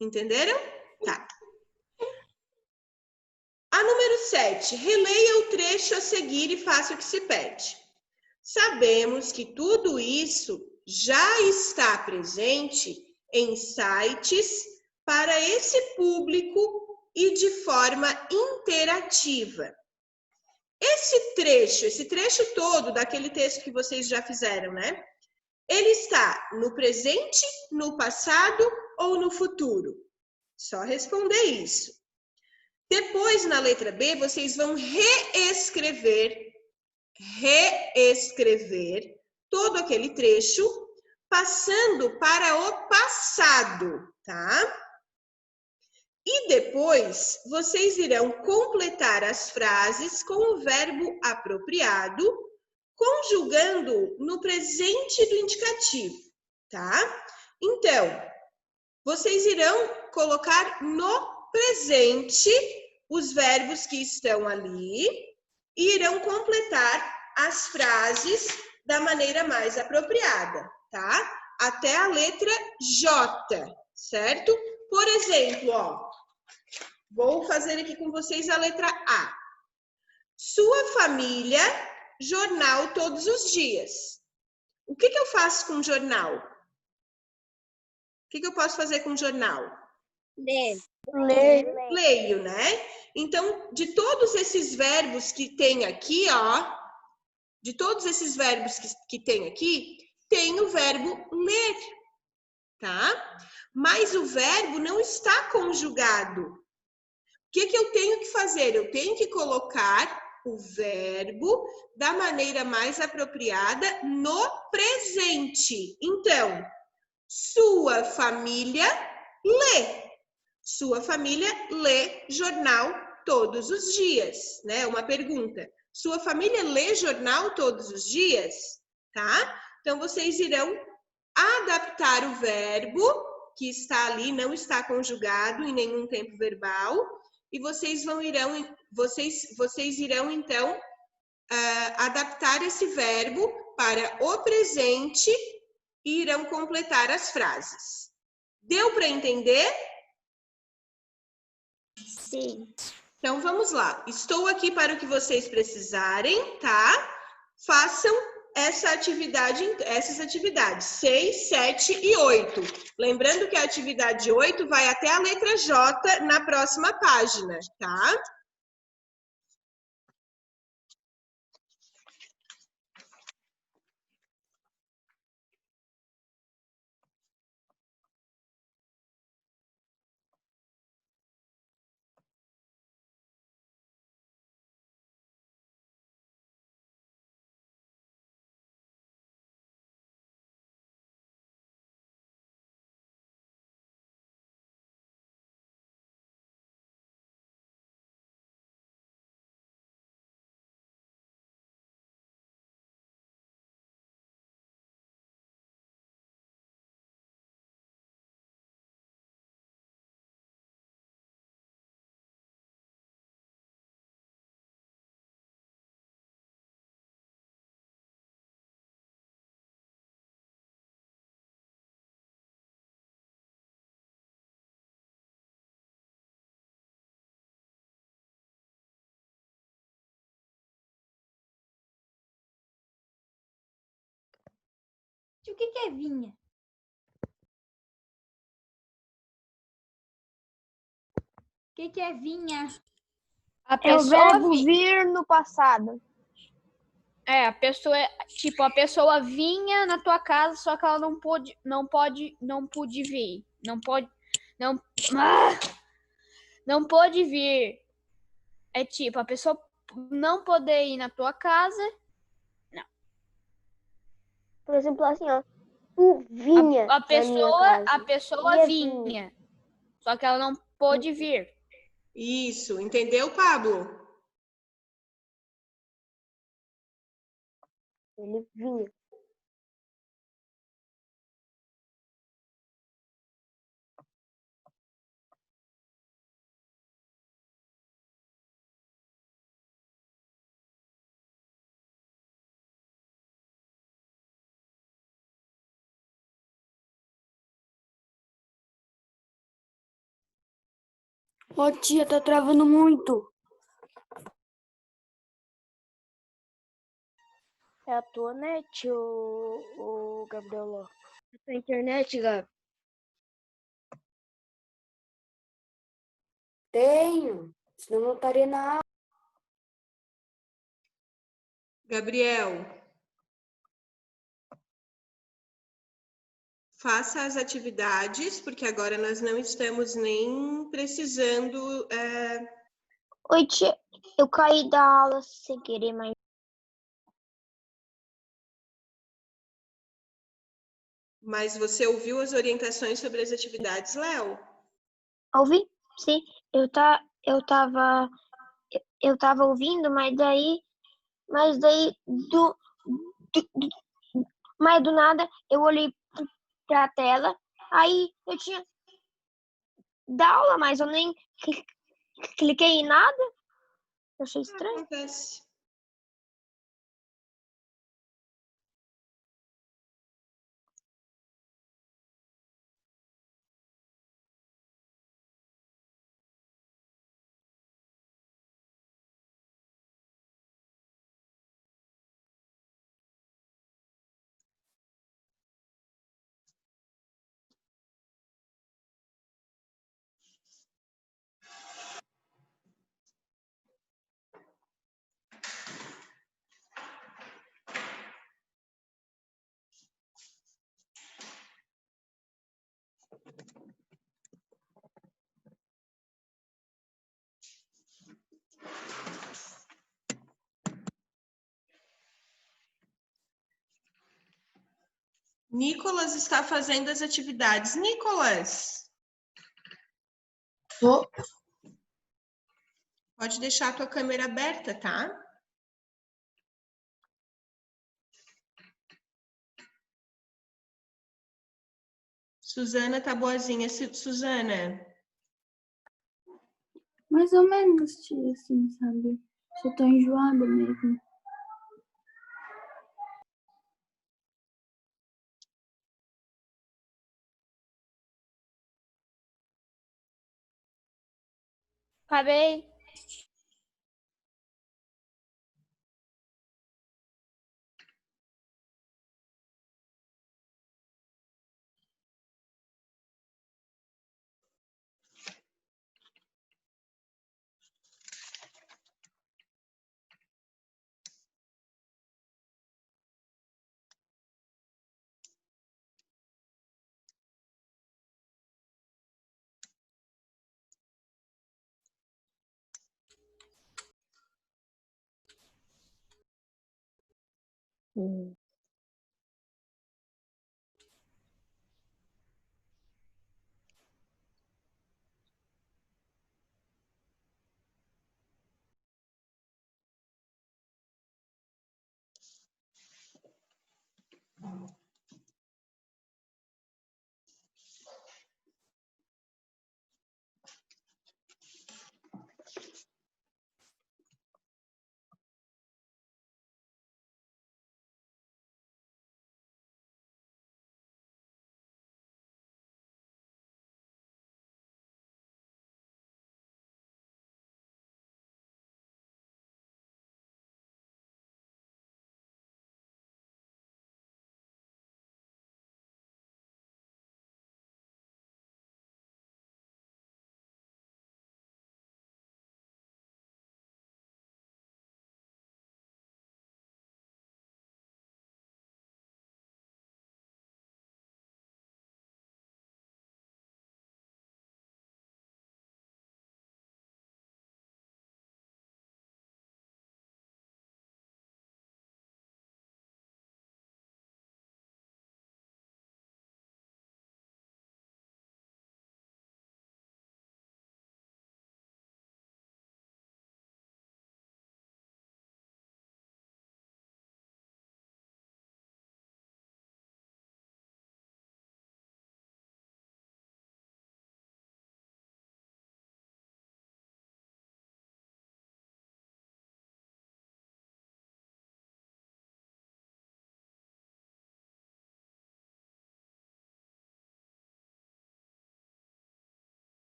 Entenderam? Tá. A número 7, releia o trecho a seguir e faça o que se pede. Sabemos que tudo isso já está presente em sites para esse público e de forma interativa. Esse trecho todo daquele texto que vocês já fizeram, né? Ele está no presente, no passado ou no futuro? Só responder isso. Depois, na letra B, vocês vão reescrever todo aquele trecho, passando para o passado, tá? E depois, vocês irão completar as frases com o verbo apropriado, conjugando no presente do indicativo, tá? Então, vocês irão colocar no presente os verbos que estão ali e irão completar as frases da maneira mais apropriada, tá? Até a letra J, certo? Por exemplo, ó, vou fazer aqui com vocês a letra A. Sua família, jornal todos os dias. O que eu faço com jornal? O que eu posso fazer com jornal? Leio, né? Então, de todos esses verbos que tem aqui, ó, de todos esses verbos que tem aqui, tem o verbo ler, tá? Mas o verbo não está conjugado. O que eu tenho que fazer? Eu tenho que colocar o verbo da maneira mais apropriada no presente. Então, sua família lê. Sua família lê jornal todos os dias, né? Uma pergunta. Sua família lê jornal todos os dias? Tá? Então, vocês irão adaptar o verbo que está ali, não está conjugado em nenhum tempo verbal, e vocês irão então, adaptar esse verbo para o presente e irão completar as frases. Deu para entender? Sim. Então, vamos lá. Estou aqui para o que vocês precisarem, tá? Façam essas atividades 6, 7 e 8. Lembrando que a atividade 8 vai até a letra J na próxima página, tá? O que é vinha? O que é vinha? A É o pessoa verbo vir no passado. a pessoa vinha na tua casa, só que ela não pôde vir. Não pôde vir. É tipo, a pessoa não poder ir na tua casa. Por exemplo, assim, ó. Tu vinha A na minha casa. a pessoa Ia vinha. Só que ela não pôde vir. Isso, entendeu, Pablo? Ele vinha. Ô tia, tá travando muito. É a tua net, o Gabriel. É a tua internet, Gabi. Tenho. Senão não estaria na aula. Gabriel, faça as atividades, porque agora nós não estamos nem precisando. Oi, tia. Eu caí da aula sem querer, mas Mas você ouviu as orientações sobre as atividades, Léo? ouvi? Sim, eu tava ouvindo, mas daí do, mas do nada eu olhei pra tela, aí eu tinha da aula, mas eu nem cliquei em nada. Eu achei estranho. Acontece. Nicolas está fazendo as atividades. Nicolas, Tô. pode deixar a tua câmera aberta, tá? Suzana tá boazinha. Suzana, Mais ou menos, tia, assim, sabe? Só tô enjoada mesmo. Acabei.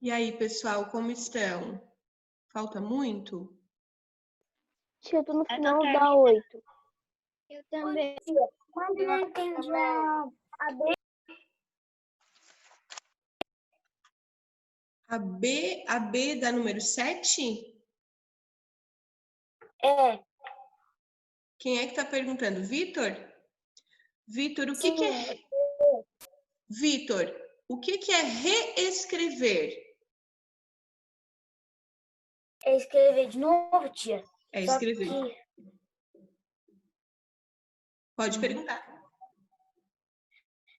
E aí, pessoal, como estão? Falta muito? Eu tô no final da 8. Eu também. Mas eu não entendi a B. A B da número 7? É. Quem é que tá perguntando? Vitor? Vitor, o que é... Vitor, o que é reescrever? É escrever de novo, tia. É Só escrever. que Pode perguntar.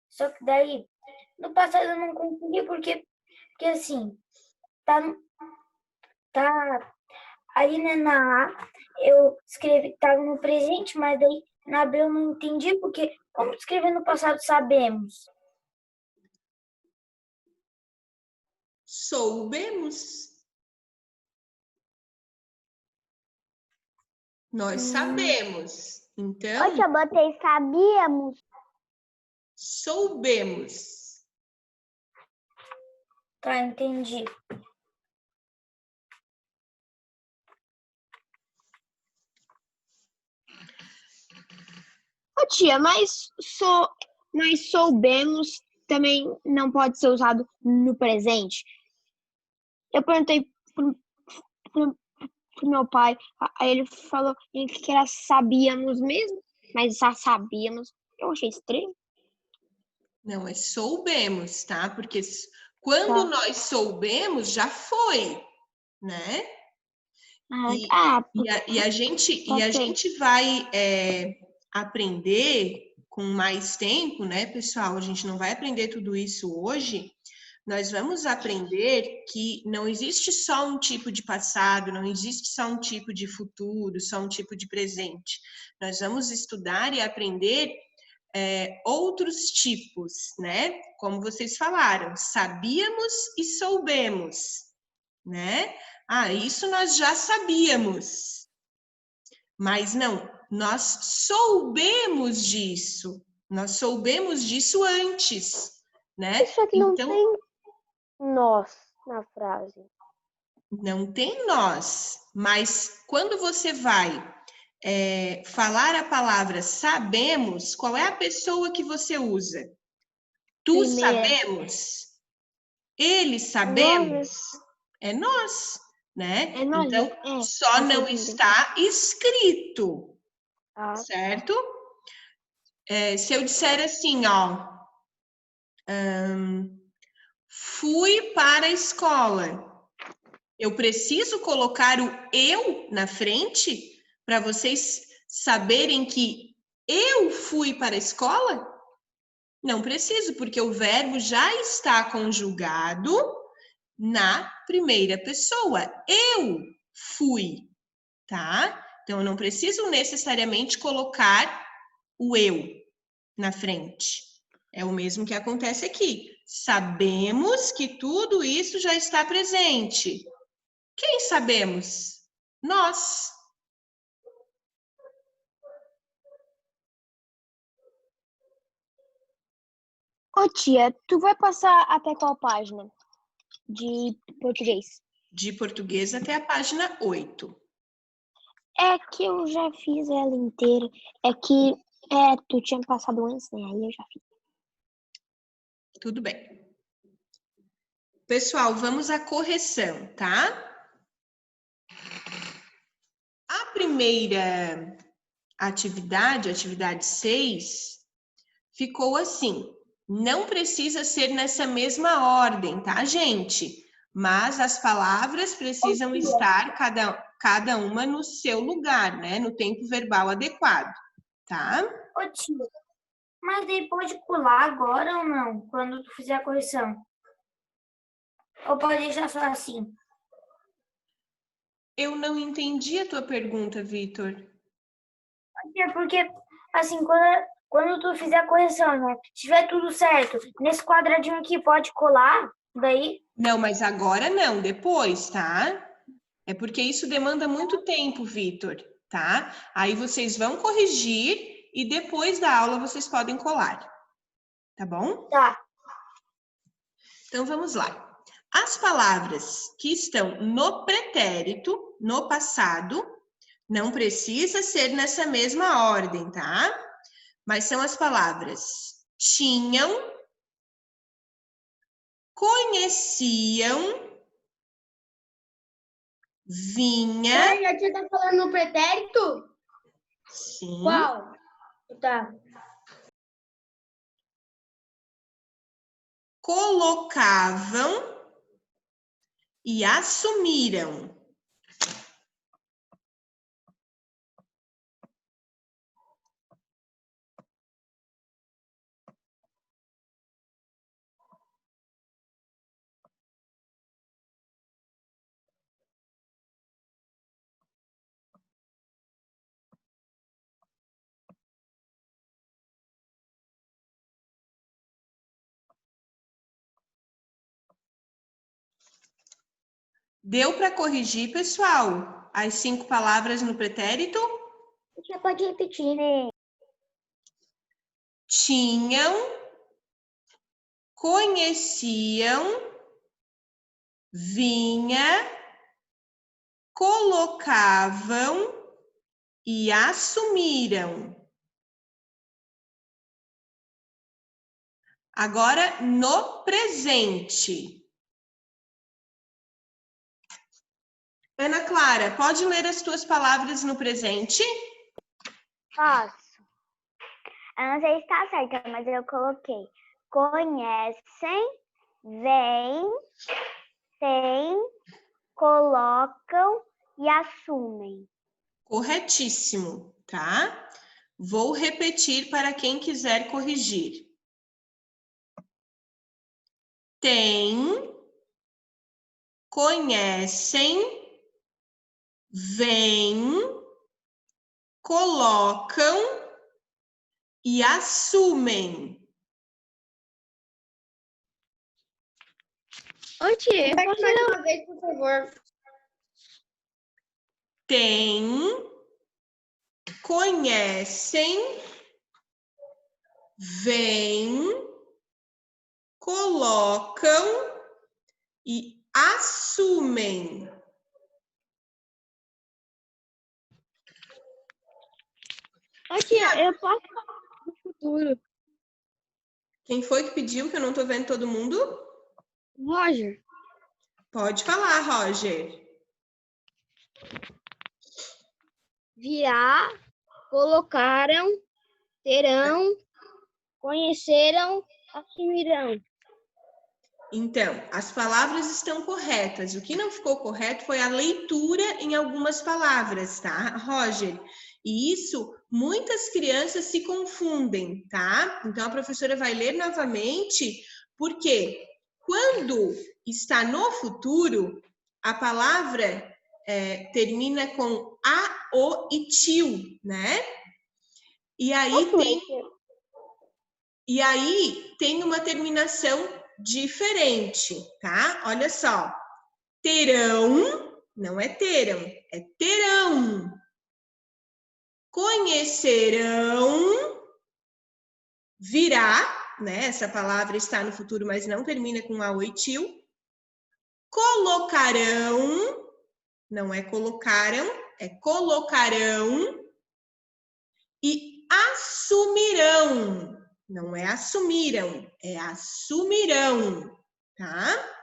Só que daí, no passado eu não consegui, porque assim, tá aí, né, na A, eu escrevi, tava no presente, mas daí na B eu não entendi, porque como escrever no passado sabemos? Soubemos. Nós sabemos. Então, Hoje eu botei sabíamos. soubemos. Tá, entendi. Ô tia, mas soubemos também não pode ser usado no presente. Eu perguntei pro meu pai, aí ele falou que era sabíamos mesmo, mas já sabíamos. Eu achei estranho. Não, é soubemos, tá? Porque quando nós soubemos, já foi, né? E a gente vai aprender com mais tempo, né, pessoal? A gente não vai aprender tudo isso hoje. Nós vamos aprender que não existe só um tipo de passado, não existe só um tipo de futuro, só um tipo de presente. Nós vamos estudar e aprender outros tipos, né? Como vocês falaram, sabíamos e soubemos, né? Ah, isso nós já sabíamos. Mas não, nós soubemos disso. Nós soubemos disso antes, né? Isso aqui não tem nós na frase. Não tem nós, mas quando você vai falar a palavra sabemos, qual é a pessoa que você usa? Tu Primeira. Sabemos? Eles sabemos? É nós, né? É nós, então, só não está escrito, certo? Se eu disser assim, ó, fui para a escola, eu preciso colocar o eu na frente para vocês saberem que eu fui para a escola? Não preciso, porque o verbo já está conjugado na primeira pessoa. Eu fui, tá? Então, eu não preciso necessariamente colocar o eu na frente. É o mesmo que acontece aqui. Sabemos que tudo isso já está presente. Quem sabemos? Nós. Ô tia, tu vai passar até qual página de português? De português até a página 8. É que eu já fiz ela inteira. É que tu tinha passado antes, né? Aí eu já fiz. Tudo bem. Pessoal, vamos à correção, tá? A primeira atividade 6, ficou assim. Não precisa ser nessa mesma ordem, tá, gente? Mas as palavras precisam estar cada uma no seu lugar, né? No tempo verbal adequado, tá? Ô tia, mas daí pode pular agora ou não, quando tu fizer a correção? Ou pode deixar só assim? Eu não entendi a tua pergunta, Vitor. Porque, assim, quando tu fizer a correção, né? Se tiver tudo certo, nesse quadradinho aqui pode colar, daí... Não, mas agora não, depois, tá? É porque isso demanda muito tempo, Vitor, tá? Aí vocês vão corrigir e depois da aula vocês podem colar, tá bom? Tá. Então vamos lá. As palavras que estão no pretérito, no passado, não precisa ser nessa mesma ordem, tá? Mas são as palavras tinham, conheciam, vinha. Peraí, a tia tá falando no pretérito? Sim. Qual? Tá. Colocavam e assumiram. Deu para corrigir, pessoal? As 5 palavras no pretérito? Você pode repetir, né? Tinham, conheciam, vinha, colocavam e assumiram. Agora, no presente. Ana Clara, pode ler as tuas palavras no presente? Posso. Eu não sei se está certa, mas eu coloquei. Conhecem, veem, têm, colocam e assumem. Corretíssimo, tá? Vou repetir para quem quiser corrigir. Tem, conhecem, veem, colocam e assumem. Ô, tia, Repete mais uma vez, por favor. Tem, conhecem, veem, colocam e assumem. Ô, tia, eu posso falar do futuro. Quem foi que pediu, que eu não estou vendo todo mundo? Roger. Pode falar, Roger. Virá, colocaram, terão, conheceram, assumirão. Então, as palavras estão corretas. O que não ficou correto foi a leitura em algumas palavras, tá, Roger? E isso, muitas crianças se confundem, tá? Então, a professora vai ler novamente, porque quando está no futuro, a palavra termina com a, o e tio, né? E aí tem uma terminação diferente, tá? Olha só. Terão, não é terão, é terão. Conhecerão, virá, né? Essa palavra está no futuro, mas não termina com a, o e tio. Colocarão, não é colocaram, é colocarão. E assumirão, não é assumiram, é assumirão, tá?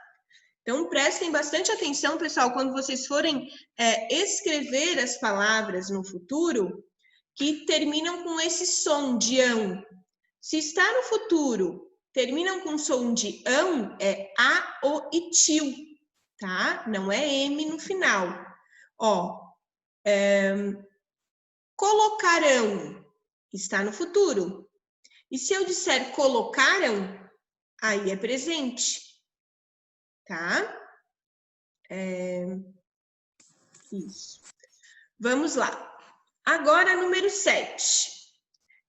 Então, prestem bastante atenção, pessoal, quando vocês forem escrever as palavras no futuro, que terminam com esse som de ão. Se está no futuro, terminam com som de ão, é a, o e tio, tá? Não é M no final. Ó, colocarão, está no futuro. E se eu disser colocaram, aí é presente, tá? Isso. Vamos lá. Agora, número 7.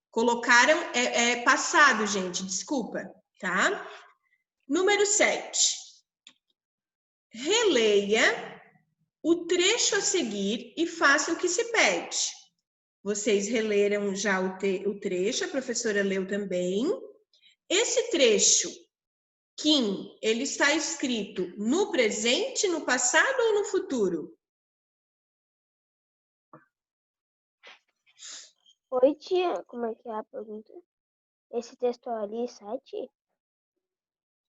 Colocaram, é passado, gente, desculpa, tá? Número 7. Releia o trecho a seguir e faça o que se pede. Vocês releram já o trecho, a professora leu também. Esse trecho Kim, ele está escrito no presente, no passado ou no futuro? Oi, tia, como é que é a pergunta? Esse texto ali, 7?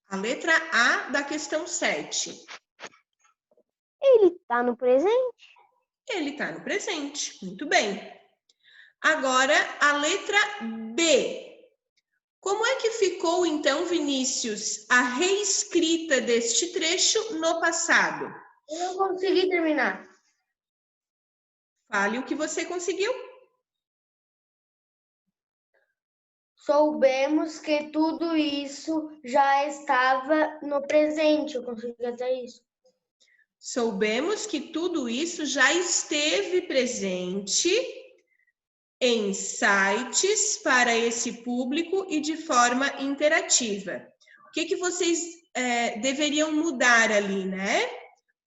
A letra A da questão 7. Ele tá no presente? Ele está no presente. Muito bem. Agora, a letra B. Como é que ficou, então, Vinícius, a reescrita deste trecho no passado? Eu não consegui terminar. Fale o que você conseguiu. Soubemos que tudo isso já estava no presente. Eu consegui até isso. Soubemos que tudo isso já esteve presente em sites para esse público e de forma interativa. O que vocês deveriam mudar ali, né?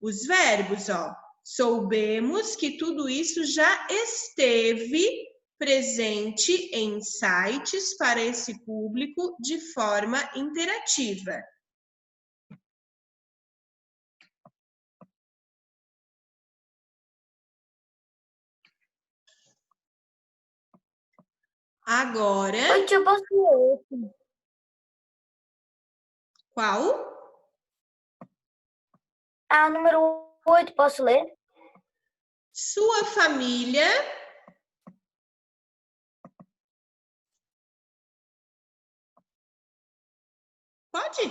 Os verbos, ó. Soubemos que tudo isso já esteve presente em sites para esse público de forma interativa. Agora... Oi, tia, posso ler esse? Qual? Ah, número 8, posso ler? Sua família... Pode?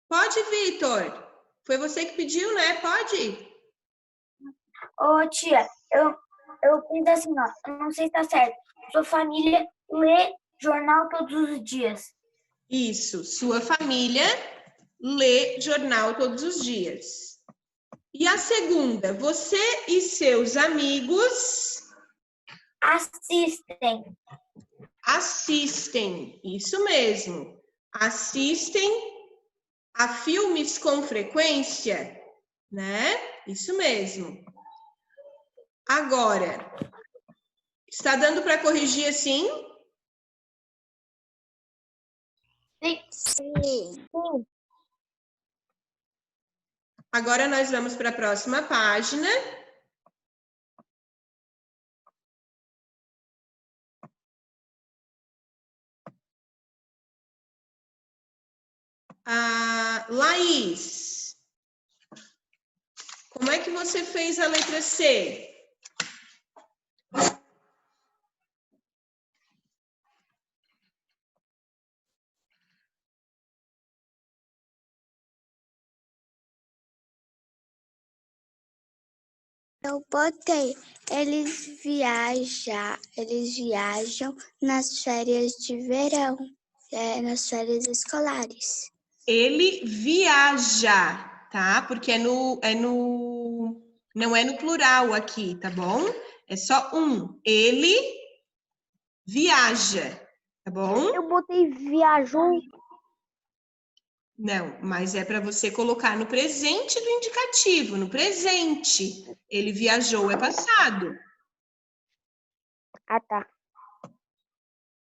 Pode, Vitor. Foi você que pediu, né? Pode? Ô, tia, eu penso assim, ó, eu não sei se tá certo. Sua família lê jornal todos os dias. Isso. Sua família lê jornal todos os dias. E a segunda, você e seus amigos Assistem. Assistem. Isso mesmo. Assistem a filmes com frequência, né? Isso mesmo. Agora, está dando para corrigir assim? Sim. Agora nós vamos para a próxima página. Laís, como é que você fez a letra C? Eu botei, eles viajam nas férias de verão, nas férias escolares. Ele viaja, tá? Porque não é no plural aqui, tá bom? É só um. Ele viaja, tá bom? Eu botei viajou. Não, mas é para você colocar no presente do indicativo, no presente. Ele viajou é passado. Ah, tá.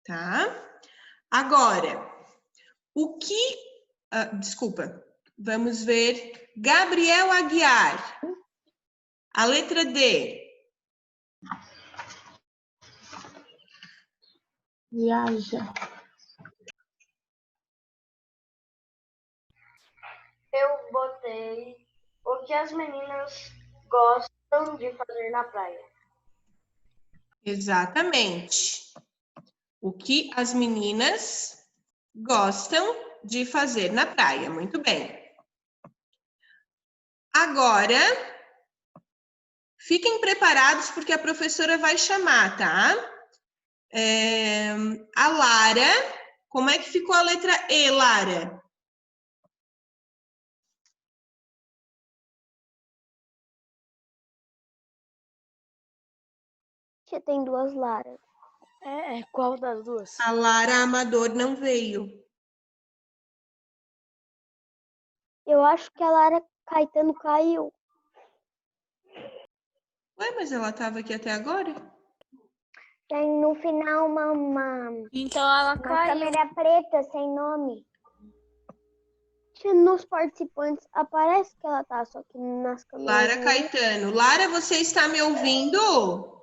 Tá? Agora, o que... desculpa, vamos ver. Gabriel Aguiar. A letra D. Viaja. Eu botei o que as meninas gostam de fazer na praia. Exatamente. O que as meninas gostam de fazer na praia. Muito bem. Agora, fiquem preparados porque a professora vai chamar, tá? A Lara, como é que ficou a letra E, Lara? Tia, tem duas Laras. Qual das duas? A Lara Amador não veio. Eu acho que a Lara Caetano caiu. Ué, mas ela estava aqui até agora? Tem no final uma Então ela caiu. câmera preta sem nome. Nos participantes aparece que ela tá, só que nas câmeras. Lara Caetano. Lara, você está me ouvindo?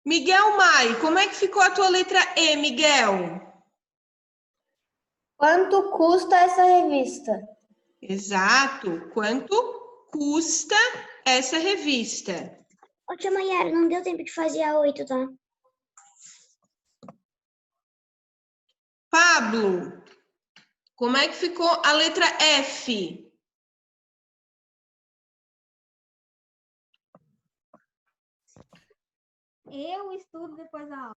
Miguel Mai, como é que ficou a tua letra E, Miguel? Quanto custa essa revista? Exato. Quanto custa essa revista? Ô, tia Maiara, não deu tempo de fazer a 8, tá? Pablo, como é que ficou a letra F? Eu estudo depois da aula.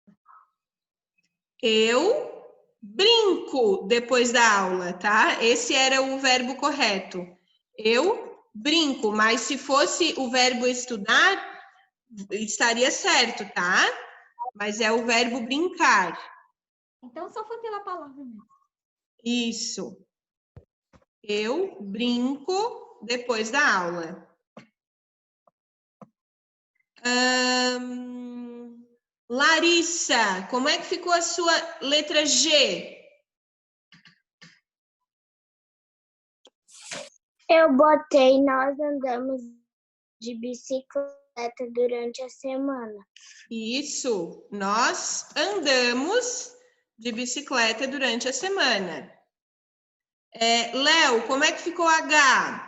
Eu brinco depois da aula, tá? Esse era o verbo correto. Eu brinco, mas se fosse o verbo estudar, estaria certo, tá? Mas é o verbo brincar. Então, só foi pela palavra mesmo. Isso. Eu brinco depois da aula. Larissa, como é que ficou a sua letra G? Eu botei, nós andamos de bicicleta durante a semana. Isso, nós andamos de bicicleta durante a semana. Léo, como é que ficou H?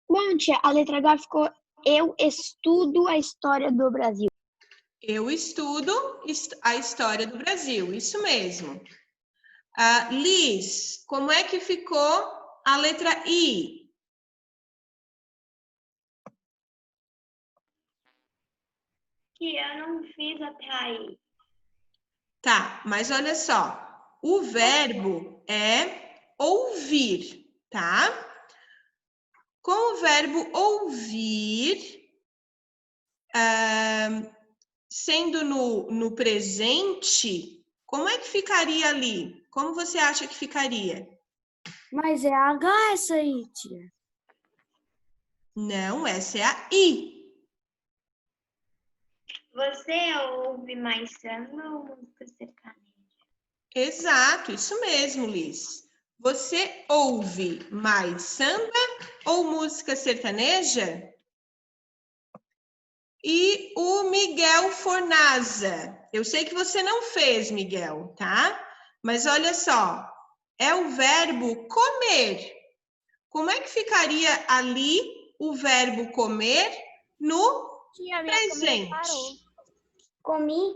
Bom, tia, a letra H ficou eu estudo a história do Brasil. Eu estudo a história do Brasil, isso mesmo. Liz, como é que ficou a letra I? Que eu não fiz até aí. Tá, mas olha só, o verbo é ouvir, tá? Com o verbo ouvir, sendo no presente, como é que ficaria ali? Como você acha que ficaria? Mas é H essa aí, tia. Não, essa é a I. Você ouve mais samba ou música sertaneja? Exato, isso mesmo, Liz. Você ouve mais samba ou música sertaneja? E o Miguel Fornaza. Eu sei que você não fez, Miguel, tá? Mas olha só, é o verbo comer. Como é que ficaria ali o verbo comer no presente? Comi.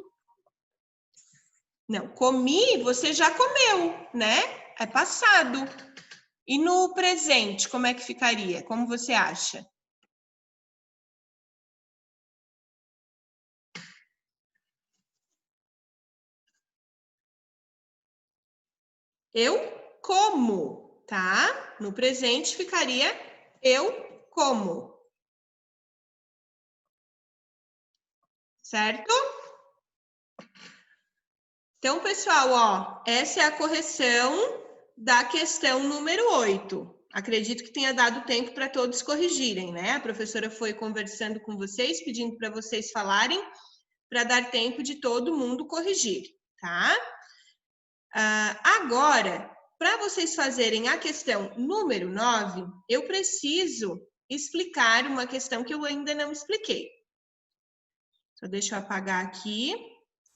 Não, comi, você já comeu, né? É passado. E no presente, como é que ficaria? Como você acha? Eu como, tá? No presente ficaria eu como. Certo? Então, pessoal, ó, essa é a correção da questão número 8. Acredito que tenha dado tempo para todos corrigirem, né? A professora foi conversando com vocês, pedindo para vocês falarem, para dar tempo de todo mundo corrigir, tá? Agora, para vocês fazerem a questão número 9, eu preciso explicar uma questão que eu ainda não expliquei. Só deixa eu apagar aqui.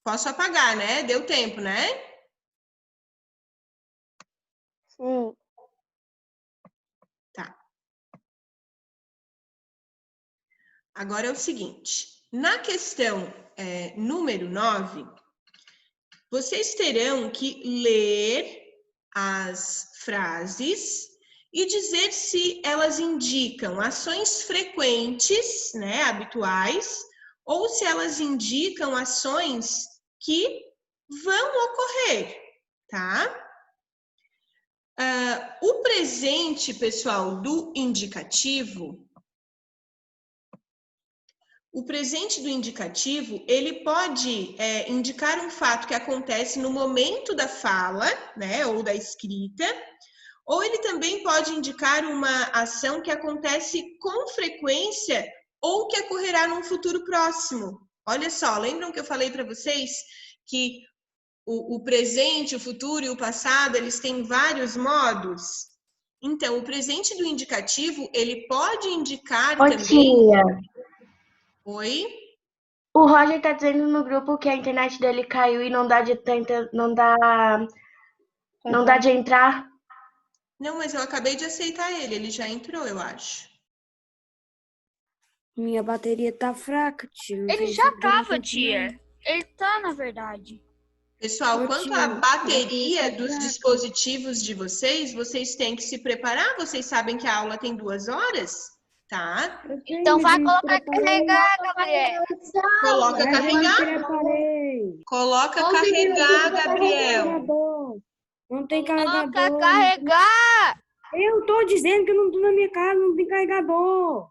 Posso apagar, né? Deu tempo, né? Sim. Tá. Agora é o seguinte. Na questão número 9, vocês terão que ler as frases e dizer se elas indicam ações frequentes, né, habituais, ou se elas indicam ações que vão ocorrer, tá? O presente, pessoal, do indicativo, ele pode indicar um fato que acontece no momento da fala, né, ou da escrita, Ou ele também pode indicar uma ação que acontece com frequência ou que ocorrerá num futuro próximo. Olha só, lembram que eu falei para vocês que o presente, o futuro e o passado, eles têm vários modos? Então, o presente do indicativo, ele pode indicar também... Tia, Oi? o Roger tá dizendo no grupo que a internet dele caiu e não dá de entrar. Não, mas eu acabei de aceitar ele já entrou, eu acho. Minha bateria tá fraca, tia. Ele já tava, tia. Ele tá, na verdade. Pessoal, quanto à bateria dos dispositivos de vocês, vocês têm que se preparar. Vocês sabem que a aula tem 2 horas, tá? Então vai colocar carregar, Gabriel. Coloca carregar. Coloca carregar, Gabriel. Não tem carregador. Coloca carregar. Eu tô dizendo que eu não tô na minha casa, não tem carregador.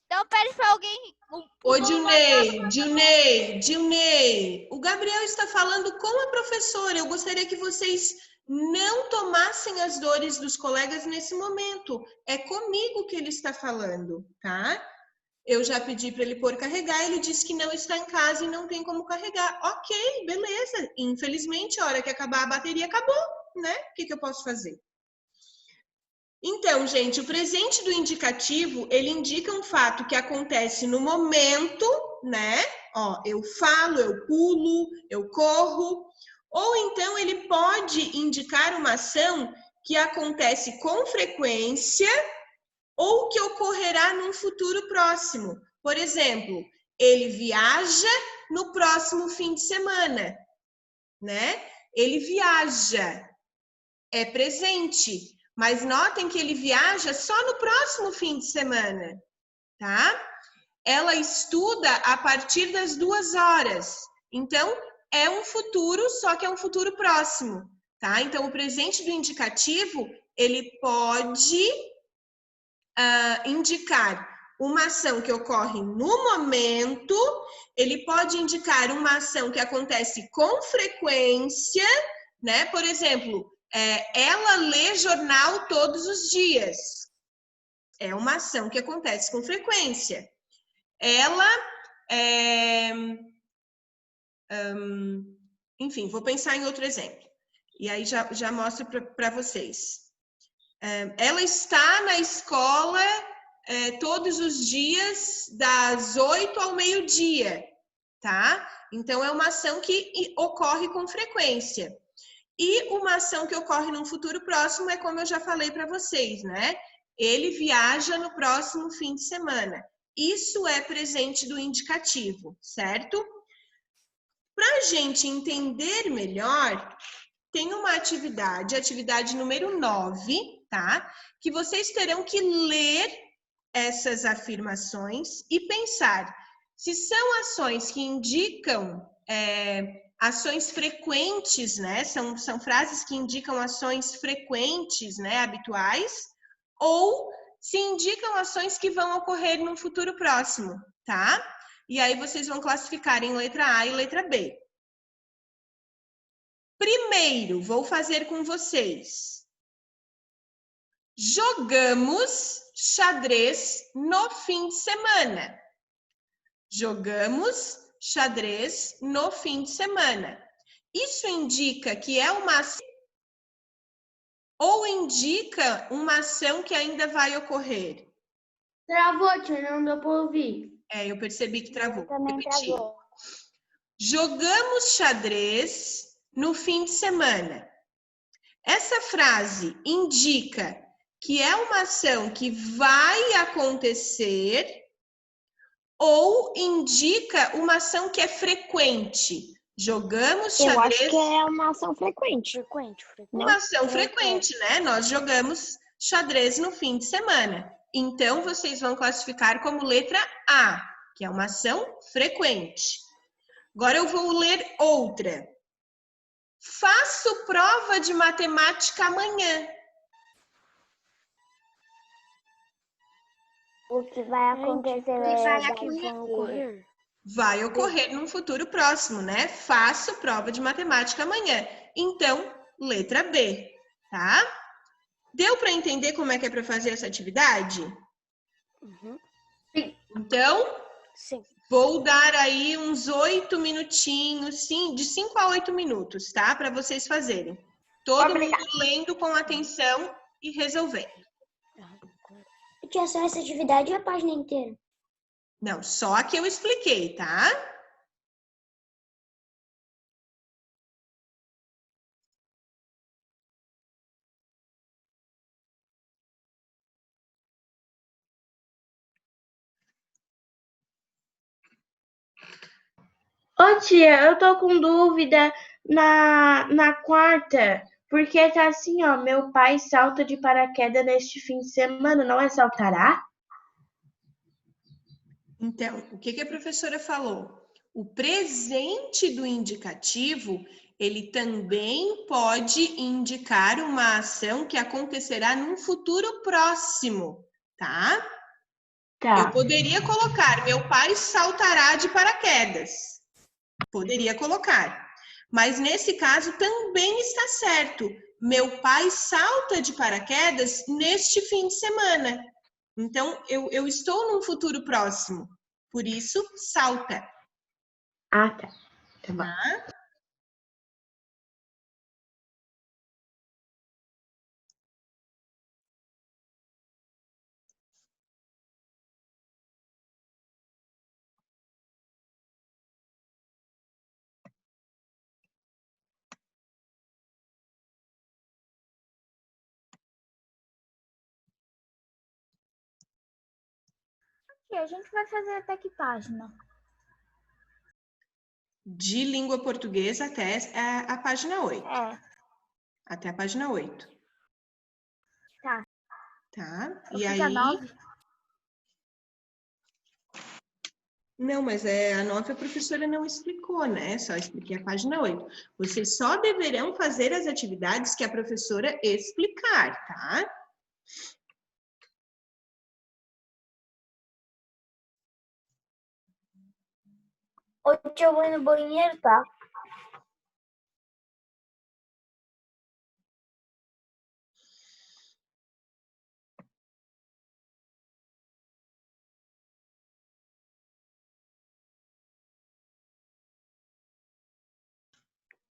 Então pede pra alguém... Ô, Dilnei, o Gabriel está falando com a professora. Eu gostaria que vocês não tomassem as dores dos colegas nesse momento. É comigo que ele está falando, tá? Eu já pedi para ele pôr carregar, ele disse que não está em casa e não tem como carregar. Ok, beleza. Infelizmente, a hora que acabar a bateria, acabou, né? O que eu posso fazer? Então, gente, o presente do indicativo, ele indica um fato que acontece no momento, né? Ó, eu falo, eu pulo, eu corro. Ou então ele pode indicar uma ação que acontece com frequência ou que ocorrerá num futuro próximo. Por exemplo, ele viaja no próximo fim de semana, né? Ele viaja, é presente. Mas notem que ele viaja só no próximo fim de semana, tá? Ela estuda a partir das 2 horas. Então, é um futuro, só que é um futuro próximo, tá? Então, o presente do indicativo, ele pode indicar uma ação que ocorre no momento, ele pode indicar uma ação que acontece com frequência, né? Por exemplo... ela lê jornal todos os dias. É uma ação que acontece com frequência. Ela, enfim, vou pensar em outro exemplo. E aí já mostro para vocês. Ela está na escola todos os dias, das 8 ao meio-dia, tá? Então, é uma ação que ocorre com frequência. E uma ação que ocorre num futuro próximo é como eu já falei para vocês, né? Ele viaja no próximo fim de semana. Isso é presente do indicativo, certo? Para a gente entender melhor, tem uma atividade número 9, tá? Que vocês terão que ler essas afirmações e pensar se são ações que indicam... ações frequentes, né? São frases que indicam ações frequentes, né? Habituais, ou se indicam ações que vão ocorrer num futuro próximo, tá? E aí vocês vão classificar em letra A e letra B. Primeiro, vou fazer com vocês. Jogamos xadrez no fim de semana. Jogamos xadrez no fim de semana. Isso indica que é uma ação ou indica uma ação que ainda vai ocorrer? Travou, tia, não deu para ouvir. Eu percebi que travou. Também Repetir. travou. Jogamos xadrez no fim de semana. Essa frase indica que é uma ação que vai acontecer ou indica uma ação que é frequente. Jogamos xadrez... Eu acho que é uma ação frequente. Uma ação frequente, né? Nós jogamos xadrez no fim de semana. Então, vocês vão classificar como letra A, que é uma ação frequente. Agora eu vou ler outra. Faço prova de matemática amanhã. O que vai acontecer Vai ocorrer num futuro próximo, né? Faço prova de matemática amanhã. Então, letra B, tá? Deu para entender como é que é para fazer essa atividade? Uhum. Então, Sim. vou dar aí uns 8 minutinhos, sim, de 5 a 8 minutos, tá? Para vocês fazerem. Todo mundo lendo com atenção e resolvendo. Tia, só essa atividade ou a página inteira? Não, só a que eu expliquei, tá? Ô tia, eu tô com dúvida na quarta, porque tá assim, ó, meu pai salta de paraquedas neste fim de semana, não é saltará? Então, o que a professora falou? O presente do indicativo, ele também pode indicar uma ação que acontecerá num futuro próximo, tá? Tá. Eu poderia colocar, meu pai saltará de paraquedas. Poderia colocar. Mas nesse caso também está certo. Meu pai salta de paraquedas neste fim de semana. Então, eu estou num futuro próximo. Por isso, salta. Ah, tá. Tá bom. Tá? Aqui, a gente vai fazer até que página? De língua portuguesa até a página 8. É. Até a página 8. Tá. Tá? Eu E fiz aí... a 9. Não, mas a 9 a professora não explicou, né? Só expliquei a página 8. Vocês só deverão fazer as atividades que a professora explicar, tá? Ô, tia, eu vou ir no banheiro, tá?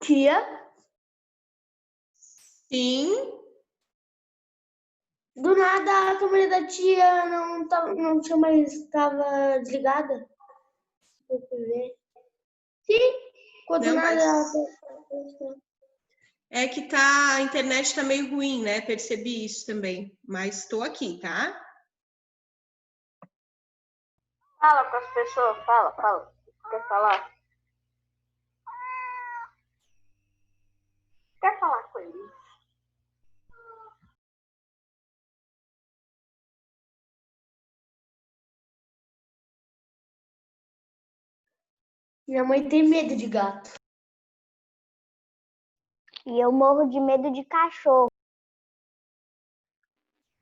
Tia? Sim. Do nada a câmera da tia não tinha mais, estava desligada. Eu fui ver. Sim, quando Não, nada. é que a internet tá meio ruim, né? Percebi isso também. Mas estou aqui, tá? Fala com as pessoas, fala. Quer falar? Quer falar com ele? Minha mãe tem medo de gato. E eu morro de medo de cachorro.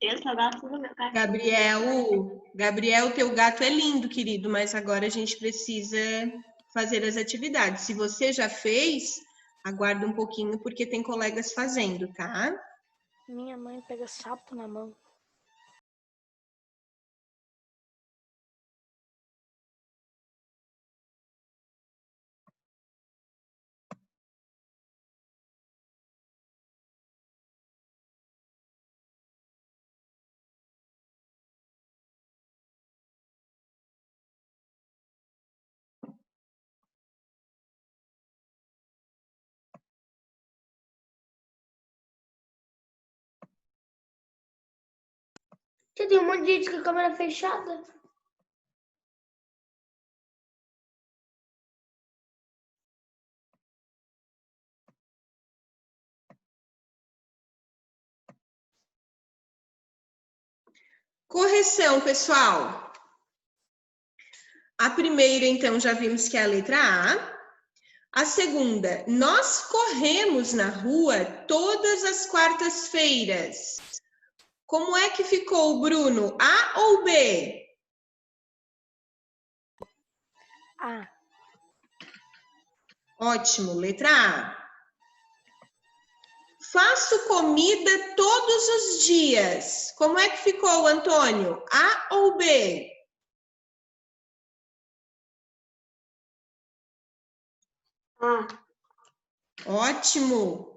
Eu só gosto do meu cachorro. Gabriel, teu gato é lindo, querido, mas agora a gente precisa fazer as atividades. Se você já fez, aguarda um pouquinho, porque tem colegas fazendo, tá? Minha mãe pega sapo na mão. Tia, tem um monte de gente com a câmera fechada. Correção, pessoal. A primeira, então, já vimos que é a letra A. A segunda, nós corremos na rua todas as quartas-feiras. Como é que ficou, Bruno? A ou B? A. Ótimo, letra A. Faço comida todos os dias. Como é que ficou, Antônio? A ou B? A. Ótimo.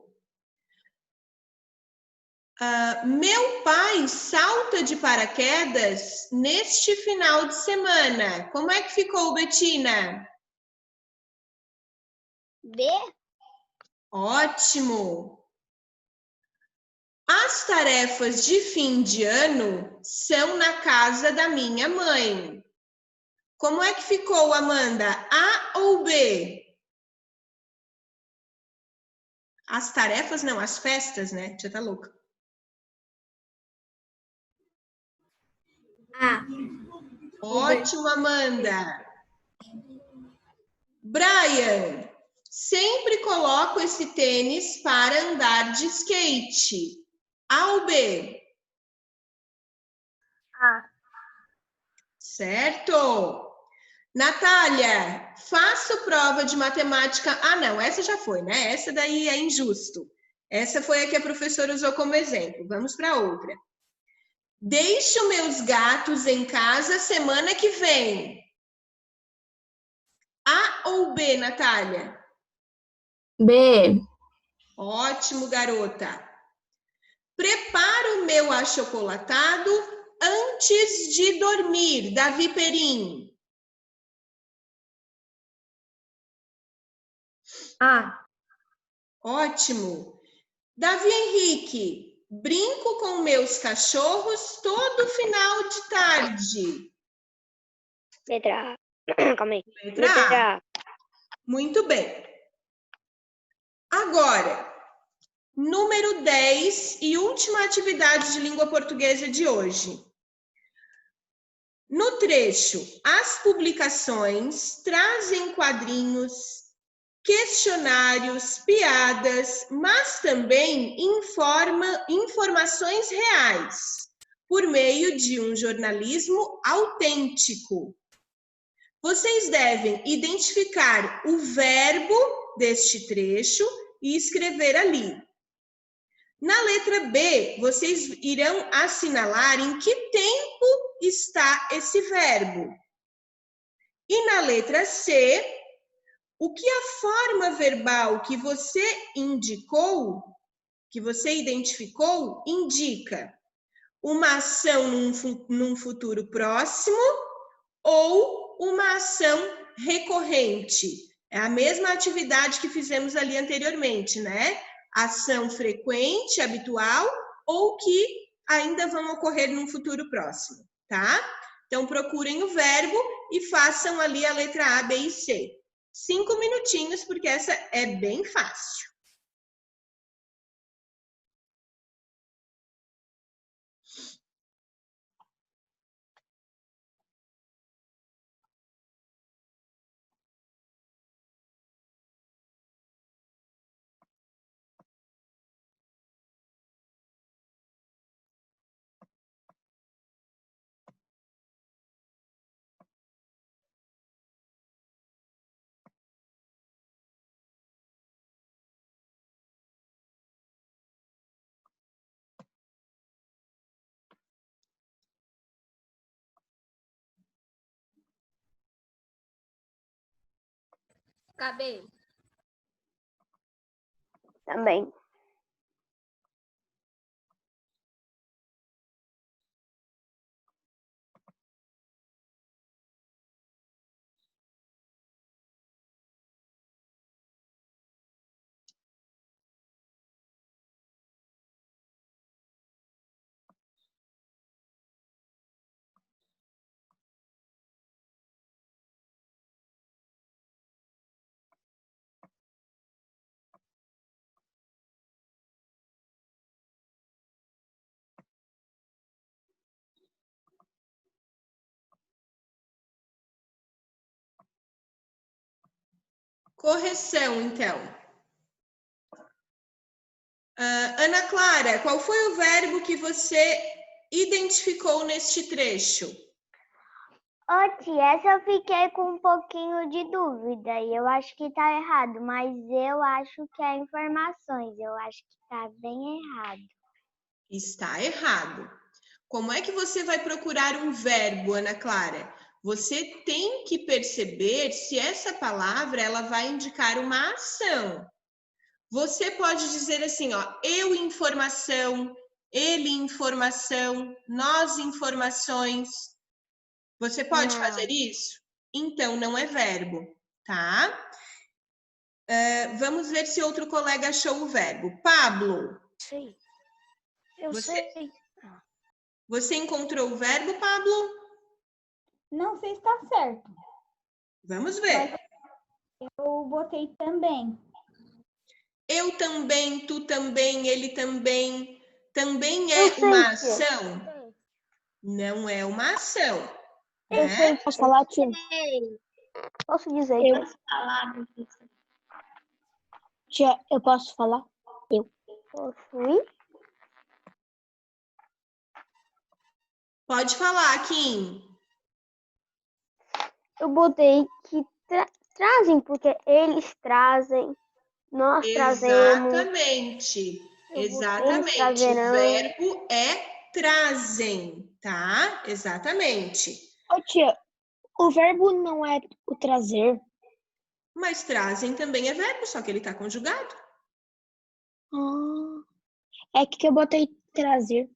Meu pai salta de paraquedas neste final de semana. Como é que ficou, Betina? B. Ótimo. As tarefas de fim de ano são na casa da minha mãe. Como é que ficou, Amanda? A ou B? As tarefas, não, as festas, né? Já tá louca. A. Ótimo, Amanda. Brian, sempre coloco esse tênis para andar de skate. A ou B? A. Certo. Natália, faço prova de matemática. Ah, não, essa já foi, né? Essa daí é injusto. Essa foi a que a professora usou como exemplo. Vamos para outra. Deixo meus gatos em casa semana que vem. A ou B, Natália? B. Ótimo, garota. Preparo o meu achocolatado antes de dormir. Davi Perim. A. Ótimo. Davi Henrique. Brinco com meus cachorros todo final de tarde. Letra A. Calma aí. Letra A. Muito bem. Agora, número 10 e última atividade de língua portuguesa de hoje. No trecho, as publicações trazem quadrinhos, questionários, piadas, mas também informações reais, por meio de um jornalismo autêntico. Vocês devem identificar o verbo deste trecho e escrever ali. Na letra B, vocês irão assinalar em que tempo está esse verbo. E na letra C, o que a forma verbal que você indicou, que você identificou, indica? Uma ação num futuro próximo ou uma ação recorrente? É a mesma atividade que fizemos ali anteriormente, né? Ação frequente, habitual, ou que ainda vão ocorrer num futuro próximo, tá? Então, procurem o verbo e façam ali a letra A, B e C. 5 minutinhos, porque essa é bem fácil. Acabei. Também. Correção, então. Ana Clara, qual foi o verbo que você identificou neste trecho? Ô, tia, essa eu fiquei com um pouquinho de dúvida e eu acho que tá errado, mas eu acho que é informações, eu acho que tá bem errado. Está errado. Como é que você vai procurar um verbo, Ana Clara? Você tem que perceber se essa palavra ela vai indicar uma ação. Você pode dizer assim, ó, eu informação, ele informação, nós informações. Você pode fazer isso? Então não é verbo, tá? Vamos ver se outro colega achou o verbo. Pablo. Sei. Eu Você- sei. Você encontrou o verbo, Pablo? Não sei se está certo. Vamos ver. Eu botei também. Eu também, tu também, ele também. Também é uma ação? Não é uma ação. Eu sei, posso falar, tia? Posso dizer? Tia, eu posso falar? Eu. Posso ir? Pode falar, Kim. Eu botei que trazem, porque eles trazem, nós trazemos. Exatamente. Eles Exatamente. O trazerão. verbo é trazem, tá? Exatamente. Ô, tia, o verbo não é o trazer? Mas trazem também é verbo, só que ele está conjugado. É que eu botei trazer.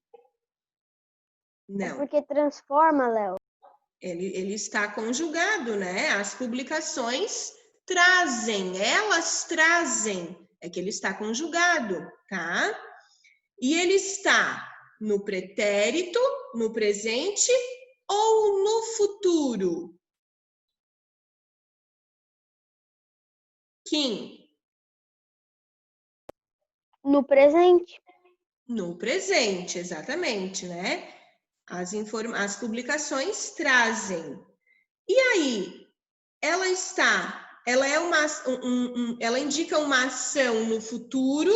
Não. É porque transforma, Léo. Ele está conjugado, né? As publicações trazem, elas trazem. É que ele está conjugado, tá? E ele está no pretérito, no presente ou no futuro? Kim? No presente. No presente, exatamente, né? As publicações trazem. E aí, ela é ela indica uma ação no futuro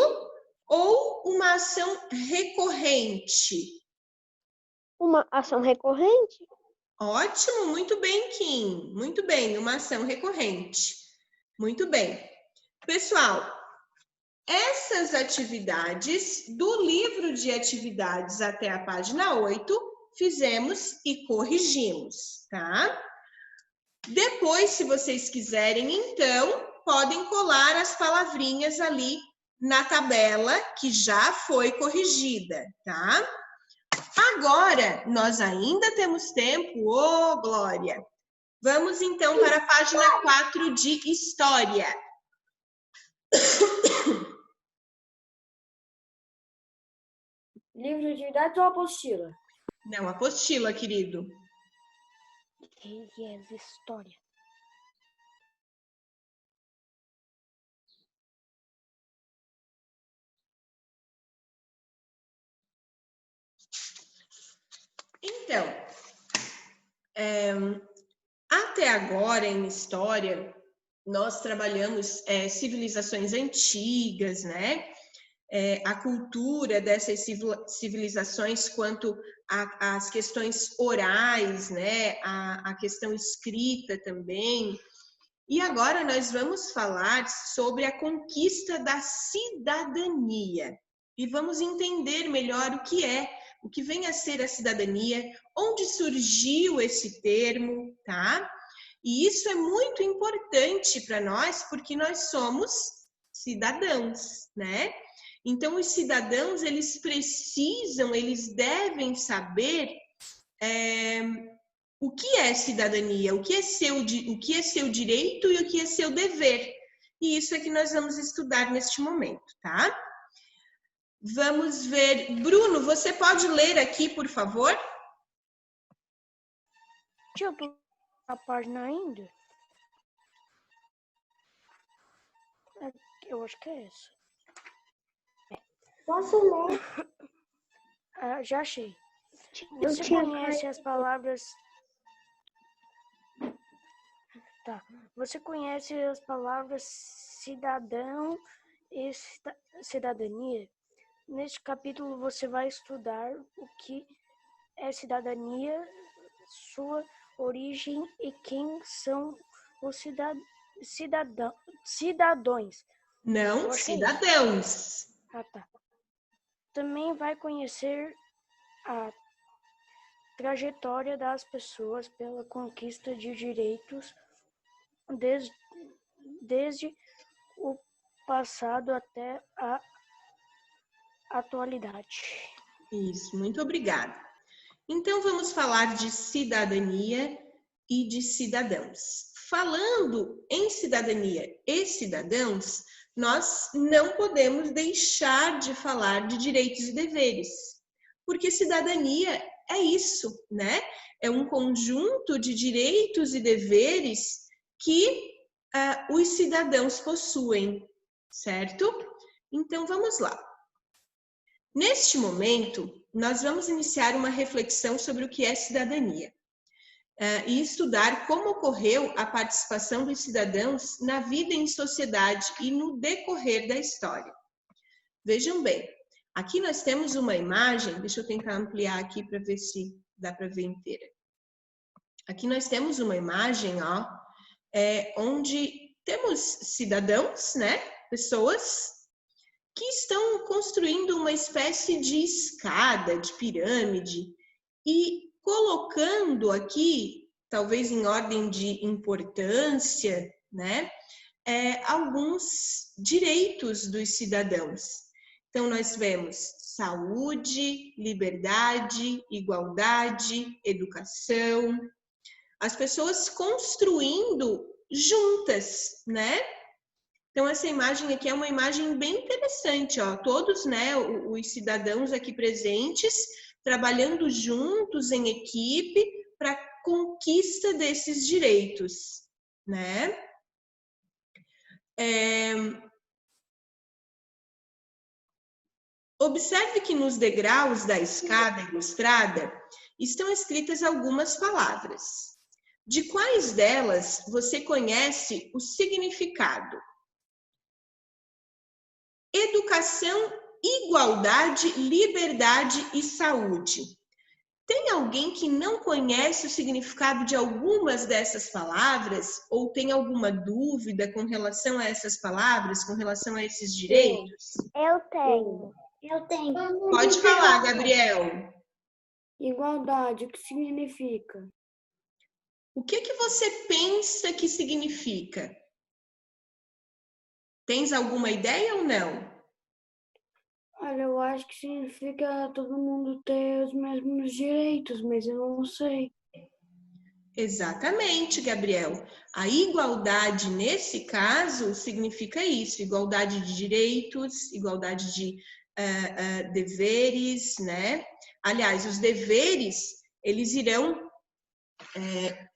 ou uma ação recorrente? Uma ação recorrente? Ótimo, muito bem, Kim. Muito bem, uma ação recorrente. Muito bem. Pessoal, essas atividades do livro de atividades até a página 8, fizemos e corrigimos, tá? Depois, se vocês quiserem, então, podem colar as palavrinhas ali na tabela que já foi corrigida, tá? Agora, nós ainda temos tempo, ô Glória! Vamos então para a página 4 de História. Livro de atividades ou apostila? Não, apostila, querido. Que é história? Então, até agora em história, nós trabalhamos civilizações antigas, né? A cultura dessas civilizações quanto às questões orais, né? A questão escrita também. E agora nós vamos falar sobre a conquista da cidadania. E vamos entender melhor o que vem a ser a cidadania, onde surgiu esse termo, tá? E isso é muito importante para nós, porque nós somos cidadãos, né? Então, os cidadãos, eles devem saber o que é cidadania, o que é seu direito e o que é seu dever. E isso é que nós vamos estudar neste momento, tá? Vamos ver. Bruno, você pode ler aqui, por favor? Eu tô na página ainda. Eu acho que é essa. Posso ler? Já achei. Você conhece as palavras... Tá. Você conhece as palavras cidadão e cidadania? Neste capítulo você vai estudar o que é cidadania, sua origem e quem são os cidadãos. Não, cidadãos. Ah, tá. Também vai conhecer a trajetória das pessoas pela conquista de direitos desde o passado até a atualidade. Isso, muito obrigada. Então, vamos falar de cidadania e de cidadãos. Falando em cidadania e cidadãos, nós não podemos deixar de falar de direitos e deveres, porque cidadania é isso, né? É um conjunto de direitos e deveres que os cidadãos possuem, certo? Então, vamos lá. Neste momento, nós vamos iniciar uma reflexão sobre o que é cidadania e estudar como ocorreu a participação dos cidadãos na vida em sociedade e no decorrer da história. Vejam bem, aqui nós temos uma imagem, deixa eu tentar ampliar aqui para ver se dá para ver inteira. Aqui nós temos uma imagem, ó, onde temos cidadãos, né, pessoas que estão construindo uma espécie de escada, de pirâmide, e colocando aqui, talvez em ordem de importância, né, alguns direitos dos cidadãos. Então, nós vemos saúde, liberdade, igualdade, educação. As pessoas construindo juntas, né? Então, essa imagem aqui é uma imagem bem interessante, ó. Todos, né, os cidadãos aqui presentes, trabalhando juntos em equipe para a conquista desses direitos, né? Observe que nos degraus da escada ilustrada estão escritas algumas palavras. De quais delas você conhece o significado? Educação, igualdade, liberdade e saúde. Tem alguém que não conhece o significado de algumas dessas palavras? Ou tem alguma dúvida com relação a essas palavras, com relação a esses direitos? Eu tenho. Pode falar, Gabriel. Igualdade, o que significa? O que você pensa que significa? Tens alguma ideia ou não? Olha, eu acho que significa todo mundo ter os mesmos direitos, mas eu não sei. Exatamente, Gabriel. A igualdade, nesse caso, significa isso: igualdade de direitos, igualdade de deveres, né? Aliás, os deveres, eles irão,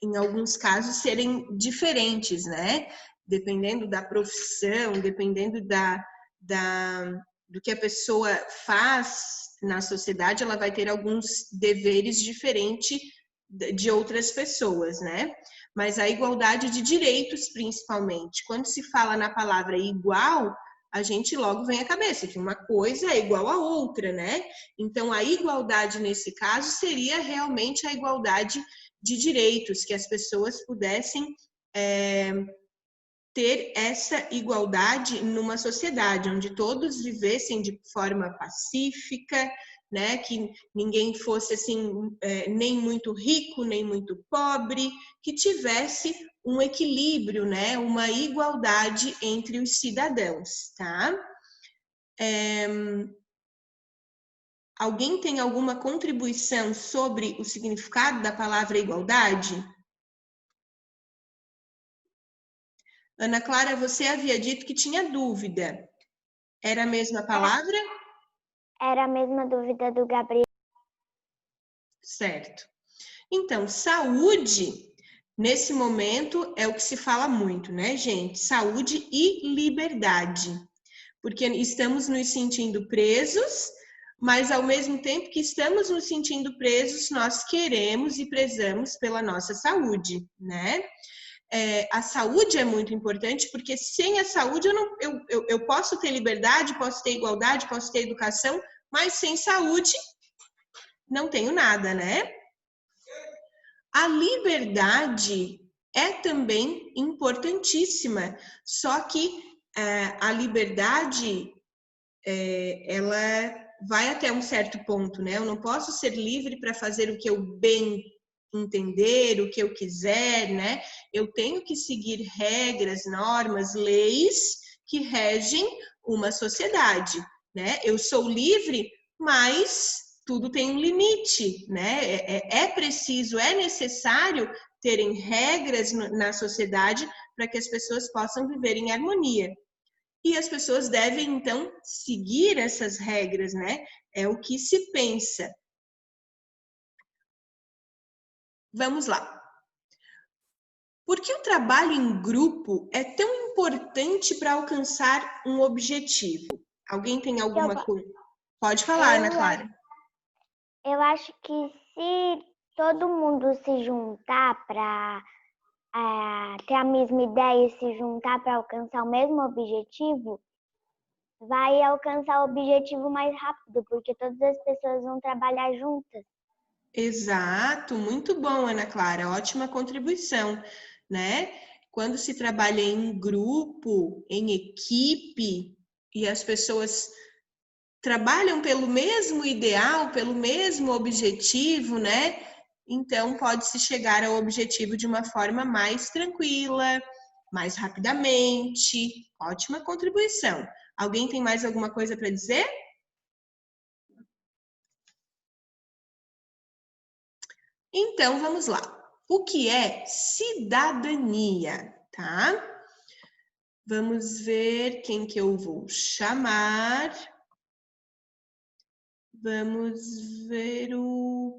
em alguns casos, serem diferentes, né? Dependendo da profissão, dependendo do que a pessoa faz na sociedade, ela vai ter alguns deveres diferentes de outras pessoas, né? Mas a igualdade de direitos, principalmente. Quando se fala na palavra igual, a gente logo vem à cabeça que uma coisa é igual a outra, né? Então, a igualdade, nesse caso, seria realmente a igualdade de direitos, que as pessoas pudessem ter essa igualdade numa sociedade onde todos vivessem de forma pacífica, né? Que ninguém fosse assim, nem muito rico, nem muito pobre, que tivesse um equilíbrio, né? Uma igualdade entre os cidadãos, tá? Alguém tem alguma contribuição sobre o significado da palavra igualdade? Ana Clara, você havia dito que tinha dúvida. Era a mesma palavra? Era a mesma dúvida do Gabriel. Certo. Então, saúde, nesse momento, é o que se fala muito, né, gente? Saúde e liberdade. Porque estamos nos sentindo presos, mas ao mesmo tempo que estamos nos sentindo presos, nós queremos e prezamos pela nossa saúde, né? A saúde é muito importante, porque sem a saúde eu posso ter liberdade, posso ter igualdade, posso ter educação, mas sem saúde não tenho nada, né? A liberdade é também importantíssima, só que a liberdade, ela vai até um certo ponto, né? Eu não posso ser livre para fazer o que eu bem entender, o que eu quiser, né? Eu tenho que seguir regras, normas, leis que regem uma sociedade, né? Eu sou livre, mas tudo tem um limite, né? É preciso, é necessário terem regras na sociedade para que as pessoas possam viver em harmonia. E as pessoas devem, então, seguir essas regras, né? É o que se pensa. Vamos lá. Por que o trabalho em grupo é tão importante para alcançar um objetivo? Alguém tem alguma coisa? Pode falar, Ana Clara. Eu acho que se todo mundo se juntar para ter a mesma ideia e se juntar para alcançar o mesmo objetivo, vai alcançar o objetivo mais rápido, porque todas as pessoas vão trabalhar juntas. Exato, muito bom, Ana Clara, ótima contribuição, né? Quando se trabalha em grupo, em equipe, e as pessoas trabalham pelo mesmo ideal, pelo mesmo objetivo, né? Então, pode-se chegar ao objetivo de uma forma mais tranquila, mais rapidamente. Ótima contribuição. Alguém tem mais alguma coisa para dizer? Então, vamos lá. O que é cidadania, tá? Vamos ver quem que eu vou chamar. Vamos ver o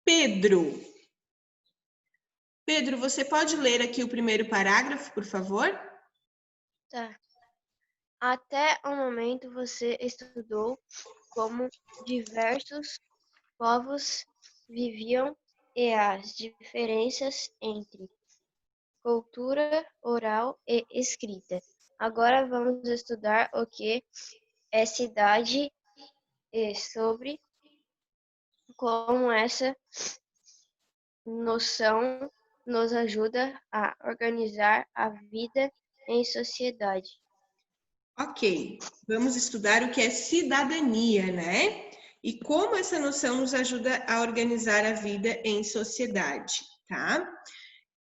Pedro. Pedro, você pode ler aqui o primeiro parágrafo, por favor? Tá. Até o momento você estudou como diversos povos viviam e as diferenças entre cultura oral e escrita. Agora vamos estudar o que é cidade e sobre como essa noção nos ajuda a organizar a vida em sociedade. Ok, vamos estudar o que é cidadania, né? E como essa noção nos ajuda a organizar a vida em sociedade, tá?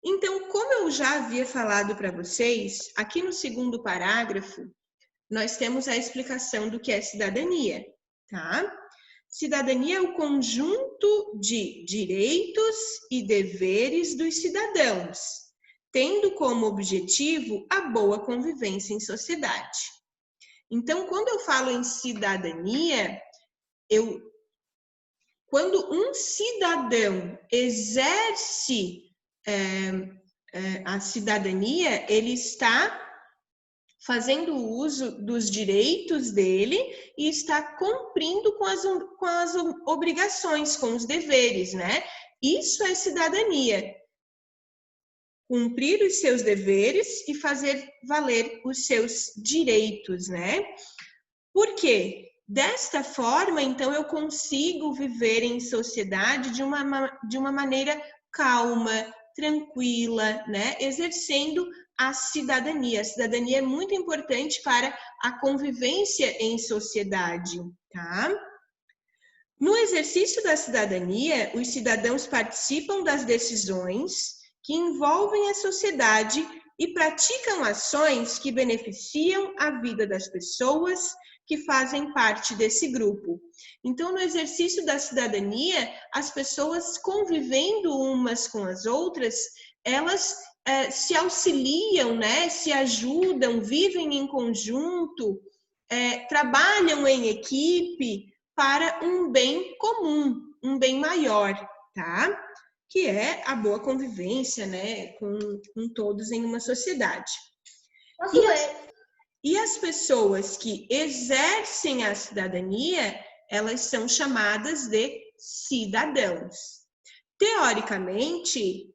Então, como eu já havia falado para vocês, aqui no segundo parágrafo, nós temos a explicação do que é cidadania, tá? Cidadania é o conjunto de direitos e deveres dos cidadãos, tendo como objetivo a boa convivência em sociedade. Então, quando eu falo em cidadania, quando um cidadão exerce a cidadania, ele está fazendo uso dos direitos dele e está cumprindo com as obrigações, com os deveres, né? Isso é cidadania. Cumprir os seus deveres e fazer valer os seus direitos, né? Por quê? Desta forma, então, eu consigo viver em sociedade de uma maneira calma, tranquila, né? Exercendo a cidadania. A cidadania é muito importante para a convivência em sociedade, tá? No exercício da cidadania, os cidadãos participam das decisões que envolvem a sociedade e praticam ações que beneficiam a vida das pessoas que fazem parte desse grupo. Então, no exercício da cidadania, as pessoas convivendo umas com as outras, elas se auxiliam, né? Se ajudam, vivem em conjunto, trabalham em equipe para um bem comum, um bem maior, tá? Que é a boa convivência, né? Com todos em uma sociedade. E as pessoas que exercem a cidadania, elas são chamadas de cidadãos. Teoricamente,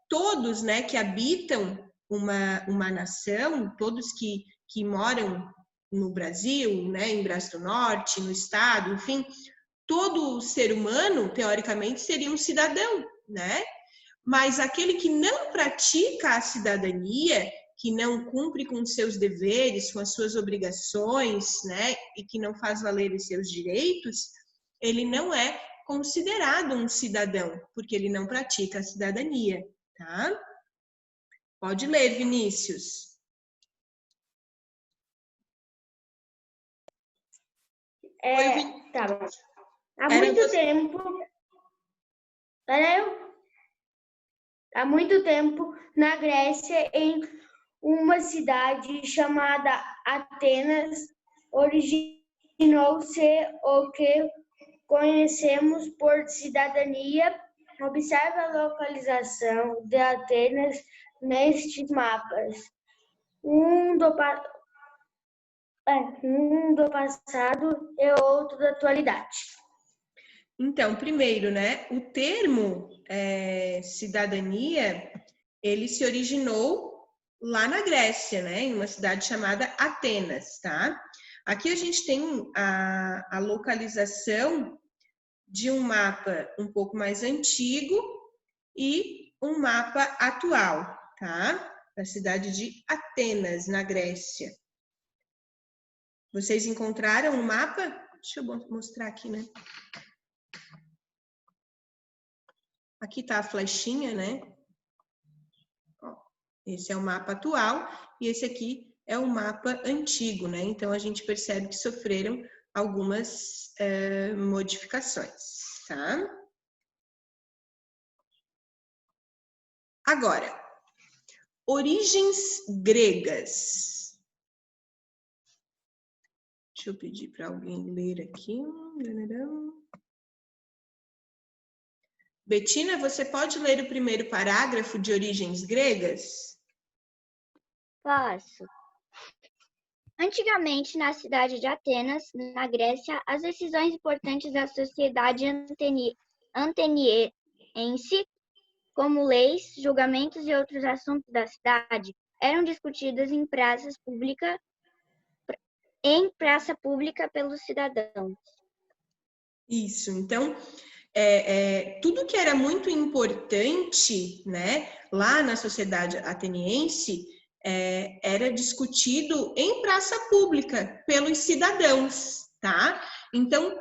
todos, né, que habitam uma nação, todos que moram no Brasil, né, em Braço do Norte, no estado, enfim, todo ser humano, teoricamente, seria um cidadão, né? Mas aquele que não pratica a cidadania, que não cumpre com os seus deveres, com as suas obrigações, né? E que não faz valer os seus direitos, ele não é considerado um cidadão, porque ele não pratica a cidadania, tá? Pode ler, Vinícius. Tá bom. Há muito tempo, na Grécia, em uma cidade chamada Atenas, originou-se o que conhecemos por cidadania. Observe a localização de Atenas nestes mapas. Um do passado e outro da atualidade. Então, primeiro, né, o termo cidadania, ele se originou lá na Grécia, né, em uma cidade chamada Atenas, tá? Aqui a gente tem a localização de um mapa um pouco mais antigo e um mapa atual, tá? Da cidade de Atenas, na Grécia. Vocês encontraram o mapa? Deixa eu mostrar aqui, né? Aqui tá a flechinha, né? Ó, esse é o mapa atual e esse aqui é o mapa antigo, né? Então, a gente percebe que sofreram algumas modificações, tá? Agora, origens gregas. Deixa eu pedir para alguém ler aqui. Betina, você pode ler o primeiro parágrafo de origens gregas? Posso. Antigamente, na cidade de Atenas, na Grécia, as decisões importantes da sociedade ateniense, como leis, julgamentos e outros assuntos da cidade, eram discutidas em praça pública pelos cidadãos. Isso, então, tudo que era muito importante, né, lá na sociedade ateniense, era discutido em praça pública pelos cidadãos, tá? Então,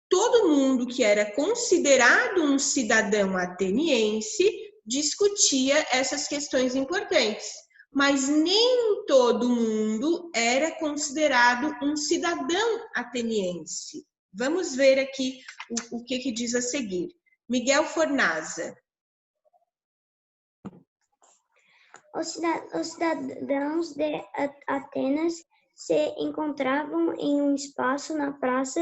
todo mundo que era considerado um cidadão ateniense discutia essas questões importantes, mas nem todo mundo era considerado um cidadão ateniense. Vamos ver aqui o que diz a seguir. Miguel Fornaza. Os cidadãos de Atenas se encontravam em um espaço na praça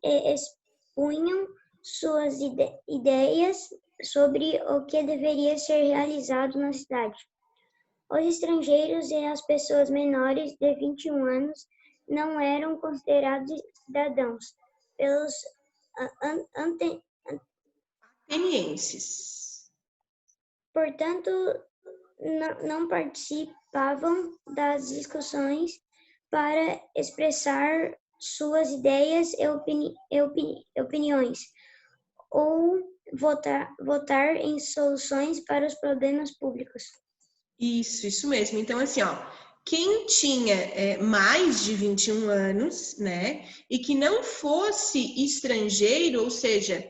e expunham suas ideias sobre o que deveria ser realizado na cidade. Os estrangeiros e as pessoas menores de 21 anos não eram considerados cidadãos pelos atenienses. Portanto, não participavam das discussões para expressar suas ideias e opiniões ou votar em soluções para os problemas públicos. Isso mesmo. Então, assim, ó, quem tinha mais de 21 anos, né, e que não fosse estrangeiro, ou seja,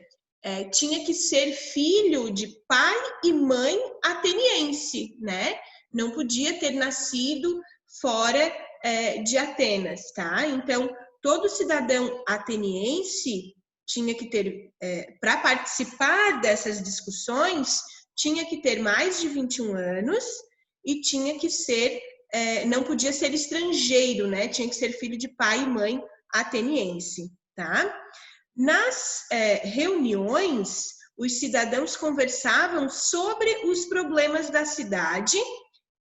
tinha que ser filho de pai e mãe ateniense, né? Não podia ter nascido fora de Atenas, tá? Então, todo cidadão ateniense tinha que ter, para participar dessas discussões, tinha que ter mais de 21 anos e tinha que ser, não podia ser estrangeiro, né? Tinha que ser filho de pai e mãe ateniense, tá? Nas reuniões, os cidadãos conversavam sobre os problemas da cidade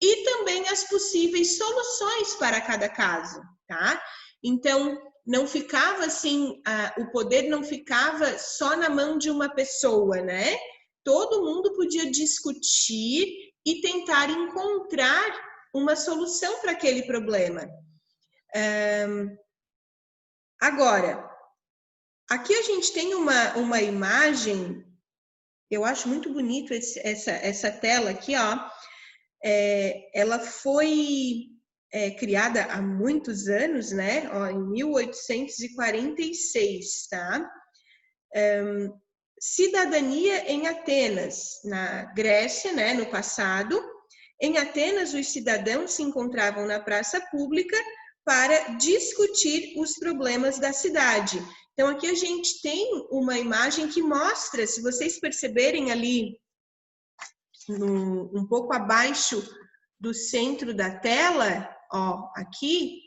e também as possíveis soluções para cada caso, tá? Então, não ficava assim, o poder não ficava só na mão de uma pessoa, né? Todo mundo podia discutir e tentar encontrar uma solução para aquele problema. Agora, Aqui a gente tem uma imagem, eu acho muito bonito essa tela aqui, ó. Ela foi criada há muitos anos, né? Ó, em 1846, tá? Cidadania em Atenas, na Grécia, né? No passado. Em Atenas, os cidadãos se encontravam na praça pública para discutir os problemas da cidade. Então, aqui a gente tem uma imagem que mostra, se vocês perceberem ali, um pouco abaixo do centro da tela, ó, aqui,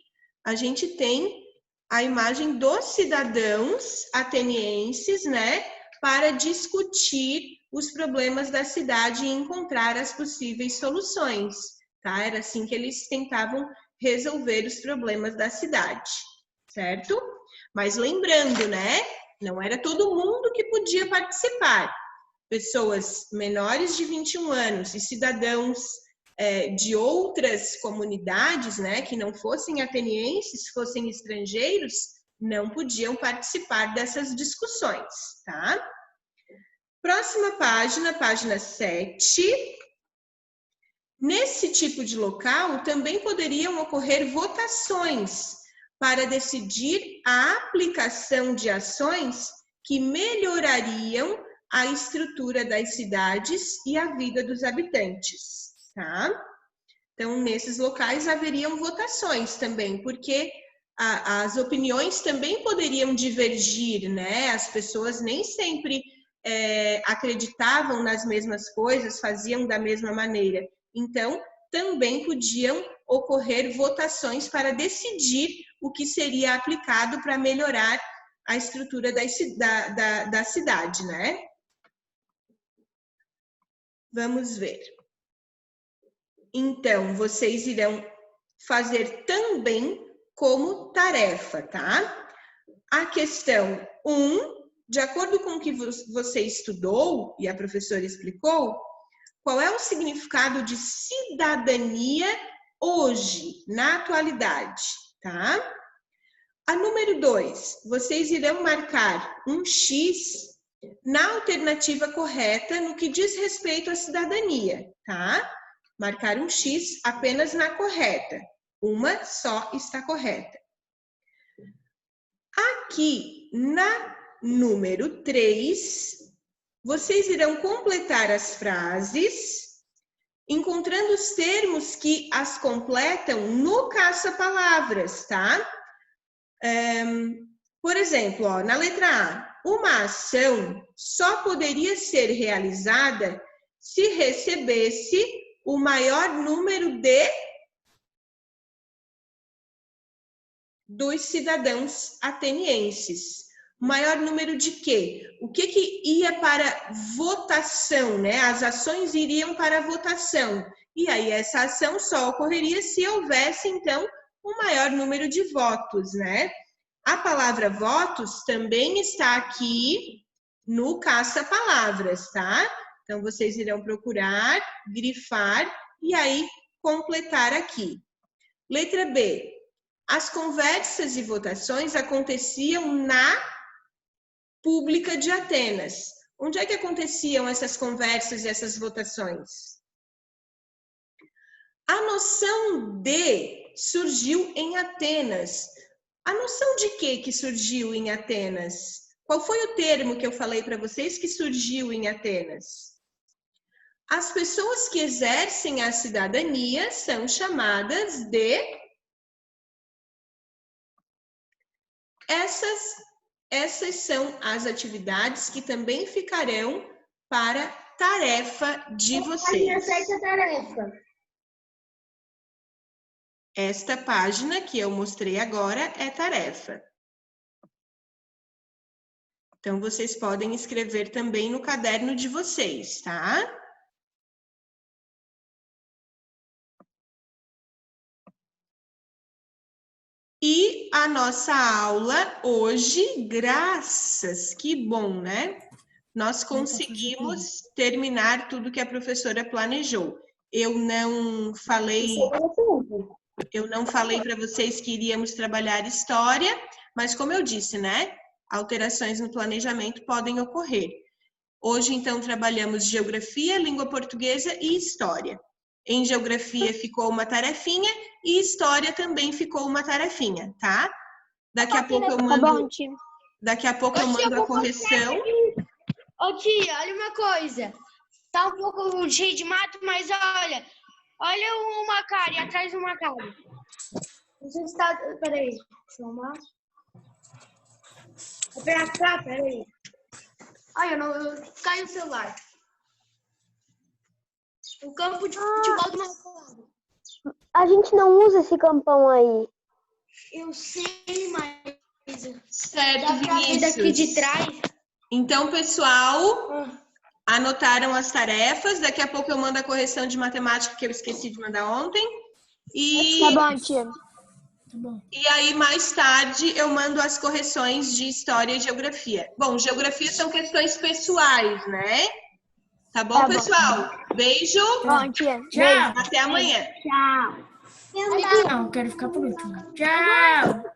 a gente tem a imagem dos cidadãos atenienses, né, para discutir os problemas da cidade e encontrar as possíveis soluções, tá? Era assim que eles tentavam resolver os problemas da cidade, certo? Mas lembrando, né, não era todo mundo que podia participar. Pessoas menores de 21 anos e cidadãos de outras comunidades, né, que não fossem atenienses, fossem estrangeiros, não podiam participar dessas discussões, tá? Próxima página, página 7. Nesse tipo de local, também poderiam ocorrer votações para decidir a aplicação de ações que melhorariam a estrutura das cidades e a vida dos habitantes, tá? Então, nesses locais haveriam votações também, porque as opiniões também poderiam divergir, né? As pessoas nem sempre acreditavam nas mesmas coisas, faziam da mesma maneira. Então, também podiam ocorrer votações para decidir o que seria aplicado para melhorar a estrutura da cidade, né? Vamos ver. Então, vocês irão fazer também como tarefa, tá? A questão 1, de acordo com o que você estudou e a professora explicou, qual é o significado de cidadania hoje, na atualidade, tá? A número 2, vocês irão marcar um X na alternativa correta no que diz respeito à cidadania, tá? Marcar um X apenas na correta. Uma só está correta. Aqui, na número 3, vocês irão completar as frases, encontrando os termos que as completam no caça-palavras, tá? Por exemplo, ó, na letra A, uma ação só poderia ser realizada se recebesse o maior número dos cidadãos atenienses. O maior número de quê? O que ia para votação, né? As ações iriam para votação. E aí essa ação só ocorreria se houvesse, então, um maior número de votos, né? A palavra votos também está aqui no caça-palavras, tá? Então, vocês irão procurar, grifar e aí completar aqui. Letra B. As conversas e votações aconteciam na Pública de Atenas. Onde é que aconteciam essas conversas e essas votações? A noção de surgiu em Atenas. A noção de que surgiu em Atenas? Qual foi o termo que eu falei para vocês que surgiu em Atenas? As pessoas que exercem a cidadania são chamadas de... Essas são as atividades que também ficarão para tarefa de vocês. Essa tarefa. Esta página que eu mostrei agora é tarefa. Então, vocês podem escrever também no caderno de vocês, tá? E a nossa aula hoje, graças, que bom, né? Nós conseguimos terminar tudo que a professora planejou. Eu não falei para vocês que iríamos trabalhar história, mas como eu disse, né? alterações no planejamento podem ocorrer. Hoje, então, trabalhamos geografia, língua portuguesa e história. Em geografia ficou uma tarefinha e história também ficou uma tarefinha, tá? Daqui a pouco eu mando, daqui a pouco eu mando a correção. Ô tia, olha uma coisa. Tá um pouco cheio de mato, mas olha o macaco, atrás do macaco. Você está... Peraí, deixa eu arrumar. Vou pegar cá, peraí. Olha, caiu o celular. O campo de futebol do macaco. A gente não usa esse campão aí. Eu sei, mas... Certo, Vinícius. Daqui de trás. Então, pessoal, anotaram as tarefas. Daqui a pouco eu mando a correção de matemática que eu esqueci de mandar ontem. E... Tá bom, tia. Tá bom. E aí, mais tarde, eu mando as correções de história e geografia. Bom, geografia são questões pessoais, né? Tá bom, pessoal? Beijo. Bom, tia. Tchau. Até amanhã. Tchau. Não, quero ficar por último. Tchau.